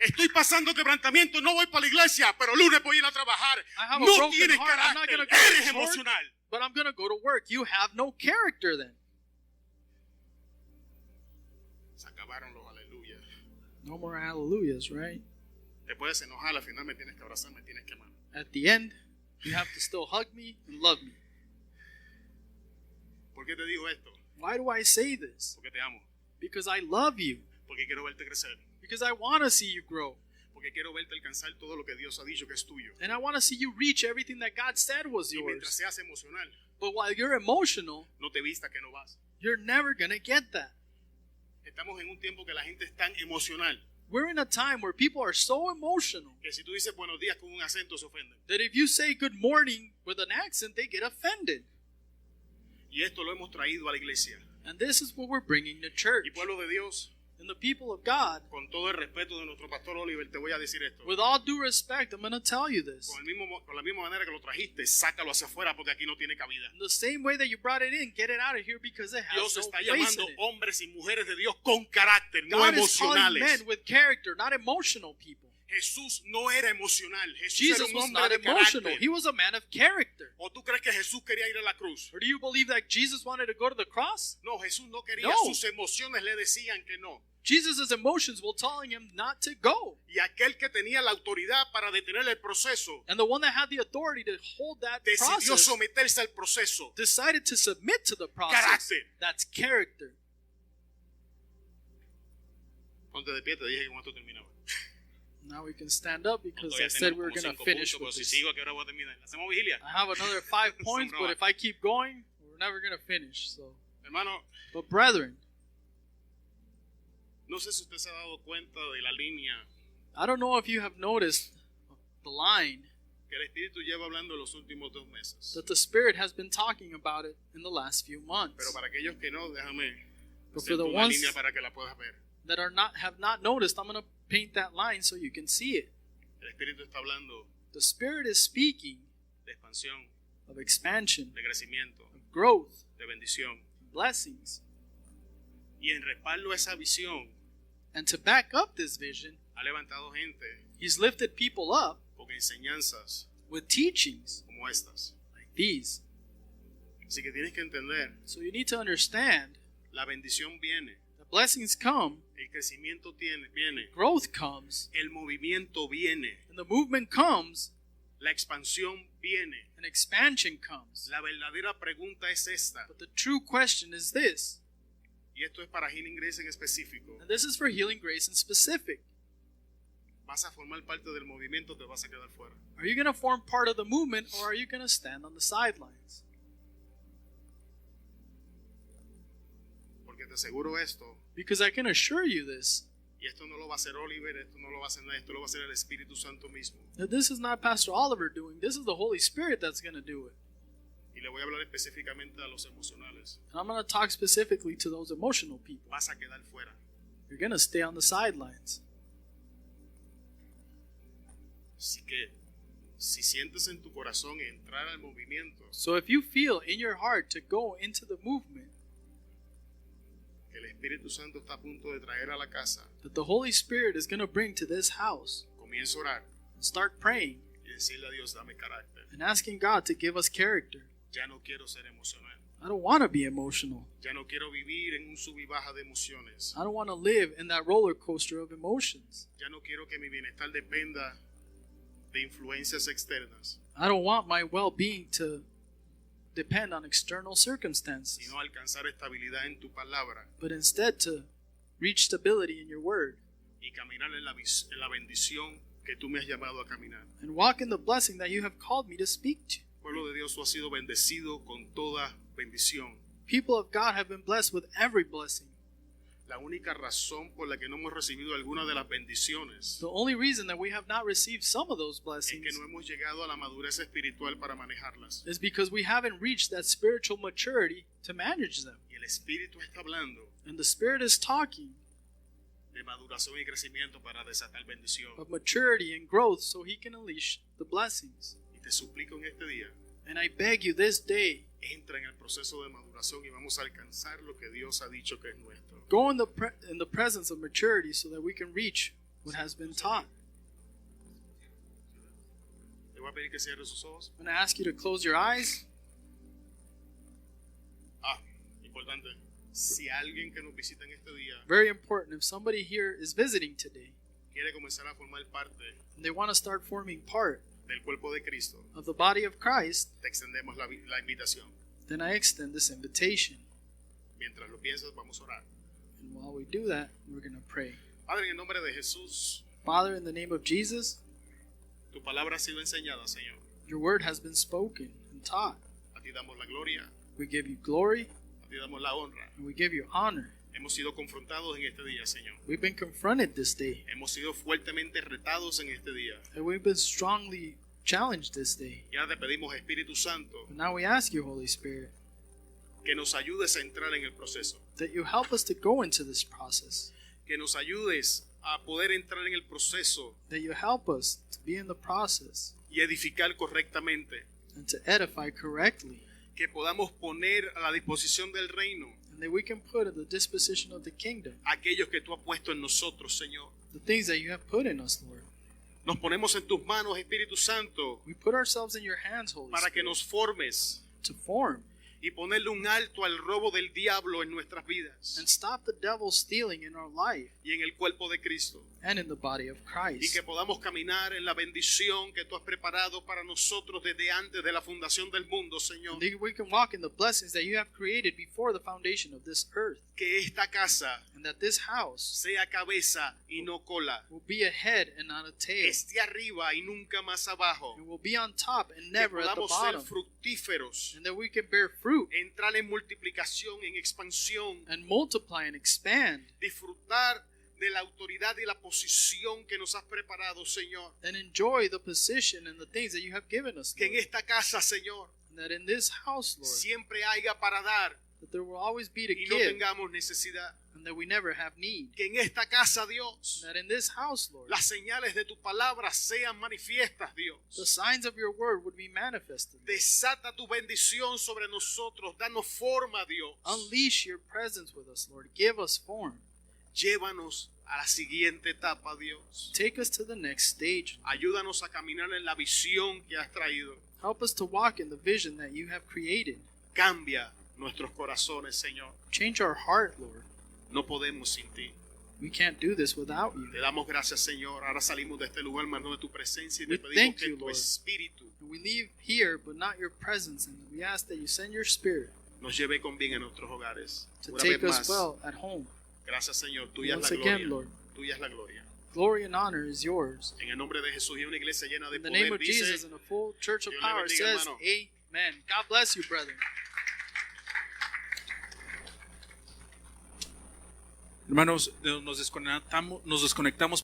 Speaker 1: Estoy pasando quebrantamiento, no voy para la iglesia, pero lunes voy a ir a trabajar.
Speaker 2: I have a
Speaker 1: No
Speaker 2: broken
Speaker 1: tienes
Speaker 2: heart. I'm not
Speaker 1: carácter,
Speaker 2: going to go
Speaker 1: eres
Speaker 2: to work,
Speaker 1: emocional.
Speaker 2: but I'm going to go to work. You have no character then.
Speaker 1: Se acabaron los aleluyas.
Speaker 2: No more hallelujahs, right?
Speaker 1: Te puedes enojar, al final me tienes que abrazar, me tienes que amar.
Speaker 2: At the end, you have to still hug me and love me.
Speaker 1: ¿Por qué te digo esto?
Speaker 2: Why do I say this?
Speaker 1: Porque te amo.
Speaker 2: Because I love you.
Speaker 1: Porque quiero verte crecer.
Speaker 2: Because I want to see you grow.
Speaker 1: Porque quiero verte alcanzar todo lo que Dios ha dicho que es tuyo.
Speaker 2: And I want to see you reach everything that God said was
Speaker 1: Y mientras
Speaker 2: yours.
Speaker 1: seas emocional,
Speaker 2: But while you're emotional,
Speaker 1: no te vista que no vas.
Speaker 2: you're never going to get that.
Speaker 1: Estamos en un tiempo que la gente es tan emocional
Speaker 2: We're in a time where people are so emotional
Speaker 1: que si tú dices buenos días con un acento se ofenden.
Speaker 2: that if you say good morning with an accent, they get offended.
Speaker 1: Y esto lo hemos traído a la iglesia.
Speaker 2: And this is what we're bringing to church.
Speaker 1: Y pueblo de Dios,
Speaker 2: And the people of God,
Speaker 1: con todo el respeto de nuestro pastor Oliver, te voy a decir esto.
Speaker 2: with all due respect, I'm going to tell you this.
Speaker 1: Con la misma manera que lo trajiste, sácalo hacia afuera porque aquí no tiene cabida.
Speaker 2: The same way that you brought it in, get it out of here because it has
Speaker 1: Dios
Speaker 2: no
Speaker 1: está
Speaker 2: place
Speaker 1: llamando
Speaker 2: in it.
Speaker 1: hombres y mujeres de Dios con carácter, no
Speaker 2: God is calling
Speaker 1: emocionales.
Speaker 2: men with character, not emotional people.
Speaker 1: Jesús no era emocional. Jesús
Speaker 2: Jesus
Speaker 1: era un
Speaker 2: was
Speaker 1: hombre
Speaker 2: not
Speaker 1: de
Speaker 2: emotional.
Speaker 1: carácter.
Speaker 2: He was a man of character.
Speaker 1: ¿O tú crees que Jesús quería ir a la cruz?
Speaker 2: Or do you believe that Jesus wanted to go to the cross?
Speaker 1: No, Jesús no quería.
Speaker 2: No.
Speaker 1: Sus emociones le decían que no.
Speaker 2: Jesus' emotions were telling him not to go.
Speaker 1: Y aquel que tenía la autoridad para detener el proceso
Speaker 2: And the one that had the authority to hold that
Speaker 1: decidió
Speaker 2: process
Speaker 1: someterse al proceso.
Speaker 2: decided to submit to the process.
Speaker 1: Carácter.
Speaker 2: That's character.
Speaker 1: Ponte de pie, te dije que con esto terminaba.
Speaker 2: Now we can stand up because
Speaker 1: Todavía
Speaker 2: I said
Speaker 1: tenemos
Speaker 2: we were
Speaker 1: como
Speaker 2: going to
Speaker 1: 5
Speaker 2: finish
Speaker 1: puntos, pero
Speaker 2: with
Speaker 1: si
Speaker 2: this.
Speaker 1: sigo, ¿a qué hora voy a terminar? ¿Hacemos vigilia?
Speaker 2: I have another 5 points,
Speaker 1: Son
Speaker 2: but if I keep going, we're never going to finish. So,
Speaker 1: Hermano,
Speaker 2: but brethren,
Speaker 1: no sé si usted se ha dado cuenta de la línea
Speaker 2: I don't know if you have noticed the line
Speaker 1: que el Espíritu lleva hablando en los últimos 2 meses.
Speaker 2: that the Spirit has been talking about it in the last few months.
Speaker 1: Pero para aquellos que no, déjame
Speaker 2: But for
Speaker 1: hacerte
Speaker 2: the
Speaker 1: una
Speaker 2: ones
Speaker 1: línea para que la puedas ver.
Speaker 2: that have not noticed, I'm going to paint that line so you can see it.
Speaker 1: El Espíritu está hablando
Speaker 2: The Spirit is speaking
Speaker 1: de expansión,
Speaker 2: of expansion,
Speaker 1: de crecimiento,
Speaker 2: of growth,
Speaker 1: de bendición.
Speaker 2: blessings.
Speaker 1: Y en respaldo a esa visión,
Speaker 2: And to back up this vision,
Speaker 1: ha levantado gente
Speaker 2: He's lifted people up
Speaker 1: con enseñanzas
Speaker 2: with teachings
Speaker 1: como estas.
Speaker 2: like these.
Speaker 1: Así que tienes que entender,
Speaker 2: So you need to understand
Speaker 1: la bendición viene,
Speaker 2: that blessings come,
Speaker 1: el crecimiento viene,
Speaker 2: growth comes,
Speaker 1: el movimiento viene,
Speaker 2: and the movement comes,
Speaker 1: la expansión viene.
Speaker 2: and expansion comes.
Speaker 1: La verdadera pregunta es esta,
Speaker 2: But the true question is this,
Speaker 1: y esto es para Healing Grace en específico.
Speaker 2: and this is for Healing Grace in specific.
Speaker 1: ¿Vas a formar parte del movimiento o te vas a quedar fuera?
Speaker 2: Are you going to form part of the movement or are you going to stand on the sidelines?
Speaker 1: Porque te aseguro esto,
Speaker 2: Because I can assure you this,
Speaker 1: y esto no lo va a hacer Oliver, esto no lo va a hacer nadie, esto lo va a hacer el Espíritu Santo mismo.
Speaker 2: that this is not Pastor Oliver doing, this is the Holy Spirit that's going to do it.
Speaker 1: Y le voy a hablar específicamente a los emocionales.
Speaker 2: And I'm going to talk specifically to those emotional people.
Speaker 1: Vas a quedar fuera.
Speaker 2: You're going to stay on the sidelines.
Speaker 1: Así que si sientes en tu corazón entrar al movimiento,
Speaker 2: So if you feel in your heart to go into the movement,
Speaker 1: que el Espíritu Santo está a punto de traer a la casa,
Speaker 2: that the Holy Spirit is going to bring to this house,
Speaker 1: comienza a orar
Speaker 2: start praying
Speaker 1: y decirle a Dios, dame carácter.
Speaker 2: and asking God to give us character.
Speaker 1: Ya no quiero ser emocional.
Speaker 2: I don't want to be emotional.
Speaker 1: Ya no quiero vivir en un sub y baja de emociones.
Speaker 2: I don't want to live in that roller coaster of emotions.
Speaker 1: Ya no quiero que mi bienestar dependa de influencias externas,
Speaker 2: I don't want my well-being to depend on external circumstances,
Speaker 1: sino alcanzar estabilidad en tu palabra
Speaker 2: but instead to reach stability in your word
Speaker 1: y caminar en la bendición que tú me has llamado a caminar.
Speaker 2: and walk in the blessing that you have called me to speak to.
Speaker 1: Pueblo de Dios, tú has sido bendecido con toda bendición.
Speaker 2: People of God have been blessed with every blessing.
Speaker 1: La única razón por la que no hemos recibido alguna de las bendiciones
Speaker 2: The only reason that we have not received some of those
Speaker 1: es
Speaker 2: blessings
Speaker 1: que no hemos llegado a la madurez espiritual para manejarlas.
Speaker 2: is because we haven't reached that spiritual maturity to manage them.
Speaker 1: Y el Espíritu está hablando
Speaker 2: And the Spirit is talking
Speaker 1: de maduración y crecimiento para desatar bendición.
Speaker 2: of maturity and growth so He can unleash the blessings.
Speaker 1: Y te suplico en este día,
Speaker 2: And I beg you this day,
Speaker 1: entra en el proceso de maduración y vamos a alcanzar lo que Dios ha dicho que es nuestro.
Speaker 2: go in the presence of maturity so that we can reach what has been taught.
Speaker 1: Le voy a pedir que cierre sus ojos.
Speaker 2: I'm going to ask you to close your eyes.
Speaker 1: Importante. Si alguien que nos visita en este día
Speaker 2: Very important. If somebody here is visiting today
Speaker 1: quiere comenzar a formar parte
Speaker 2: and they want to start forming part
Speaker 1: del cuerpo de Cristo,
Speaker 2: of the body of Christ,
Speaker 1: te extendemos la invitación.
Speaker 2: then I extend this invitation.
Speaker 1: Mientras lo piensas, vamos a orar.
Speaker 2: And while we do that, we're going to pray.
Speaker 1: Padre, en el nombre de Jesús,
Speaker 2: Father, in the name of Jesus,
Speaker 1: tu palabra ha sido enseñada, Señor.
Speaker 2: your word has been spoken and taught.
Speaker 1: A ti damos la gloria,
Speaker 2: We give you glory
Speaker 1: a ti damos la honra.
Speaker 2: and we give you honor.
Speaker 1: Hemos sido confrontados en este día, Señor.
Speaker 2: We've been confronted this day
Speaker 1: Hemos sido fuertemente retados en este día.
Speaker 2: and we've been strongly challenged this day.
Speaker 1: Y ahora te pedimos, Espíritu Santo,
Speaker 2: But now we ask you, Holy Spirit,
Speaker 1: que nos ayudes a entrar en el proceso.
Speaker 2: that you help us to go into this process,
Speaker 1: Que nos ayudes a poder entrar en el proceso
Speaker 2: that you help us to be in the process
Speaker 1: y edificar correctamente.
Speaker 2: and to edify correctly,
Speaker 1: Que podamos poner a la disposición del reino
Speaker 2: and that we can put at the disposition of the kingdom
Speaker 1: aquellos que tú has puesto en nosotros, Señor.
Speaker 2: the things that you have put in us, Lord.
Speaker 1: Nos ponemos en tus manos, Espíritu Santo,
Speaker 2: We put ourselves in your hands, Holy
Speaker 1: para que
Speaker 2: Spirit,
Speaker 1: nos formes
Speaker 2: to form
Speaker 1: y ponerle un alto al robo del diablo en nuestras vidas
Speaker 2: and stop the devil stealing in our life
Speaker 1: y en el cuerpo de Cristo.
Speaker 2: and in the body of
Speaker 1: Y
Speaker 2: Christ.
Speaker 1: que podamos caminar en la bendición que tú has preparado para nosotros desde antes de la fundación del mundo, Señor.
Speaker 2: And that we can walk in the blessings that you have created before the foundation of this earth.
Speaker 1: Que esta casa
Speaker 2: And that this house
Speaker 1: sea cabeza y no cola.
Speaker 2: will be a head and not a tail.
Speaker 1: Esté arriba y nunca más abajo.
Speaker 2: It will be on top and
Speaker 1: Que
Speaker 2: never at the
Speaker 1: podamos ser
Speaker 2: bottom.
Speaker 1: fructíferos.
Speaker 2: And that we can bear fruit
Speaker 1: Entrar en multiplicación, en expansión.
Speaker 2: and multiply and expand
Speaker 1: Disfrutar de la autoridad y la posición que nos has preparado, Señor.
Speaker 2: and enjoy the position and the things that you have given us,
Speaker 1: Que en
Speaker 2: Lord.
Speaker 1: esta casa, Señor,
Speaker 2: And that in this house, Lord,
Speaker 1: siempre haya para dar
Speaker 2: that there will always be to
Speaker 1: y no
Speaker 2: give
Speaker 1: tengamos necesidad.
Speaker 2: and that we never have need.
Speaker 1: Que en esta casa, Dios,
Speaker 2: And that in this house, Lord,
Speaker 1: las señales de tu palabra sean manifiestas, Dios.
Speaker 2: the signs of your word would be manifested.
Speaker 1: Desata tu bendición sobre nosotros. Danos forma, Dios.
Speaker 2: Unleash your presence with us, Lord. Give us form.
Speaker 1: Llévanos a la siguiente etapa, Dios.
Speaker 2: Take us to the next stage.
Speaker 1: Ayúdanos a caminar en la visión que has traído.
Speaker 2: Help us to walk in the vision that you have created.
Speaker 1: Cambia nuestros corazones, Señor.
Speaker 2: Change our heart, Lord.
Speaker 1: No podemos sin ti.
Speaker 2: We can't do this without you.
Speaker 1: Te damos gracias, Señor. Ahora salimos de este lugar, mano de tu presencia, y
Speaker 2: We
Speaker 1: te pedimos
Speaker 2: thank
Speaker 1: que
Speaker 2: you,
Speaker 1: tu
Speaker 2: Lord.
Speaker 1: espíritu
Speaker 2: And we leave here, but not your presence. And we ask that you send your spirit
Speaker 1: nos lleve con bien a nuestros hogares.
Speaker 2: to
Speaker 1: Una
Speaker 2: take
Speaker 1: vez
Speaker 2: us
Speaker 1: más,
Speaker 2: well at home.
Speaker 1: gracias, Señor. Tuya es
Speaker 2: Once
Speaker 1: la
Speaker 2: again,
Speaker 1: gloria.
Speaker 2: Lord.
Speaker 1: Tuya es la gloria.
Speaker 2: Glory and honor is yours.
Speaker 1: En el nombre de Jesús y una iglesia llena de
Speaker 2: In the name
Speaker 1: poder,
Speaker 2: of Jesus
Speaker 1: dice,
Speaker 2: and a full church of
Speaker 1: Dios le
Speaker 2: power
Speaker 1: bendiga,
Speaker 2: says,
Speaker 1: hermano.
Speaker 2: Amen. God bless you, brother.
Speaker 3: Hermanos, nos desconectamos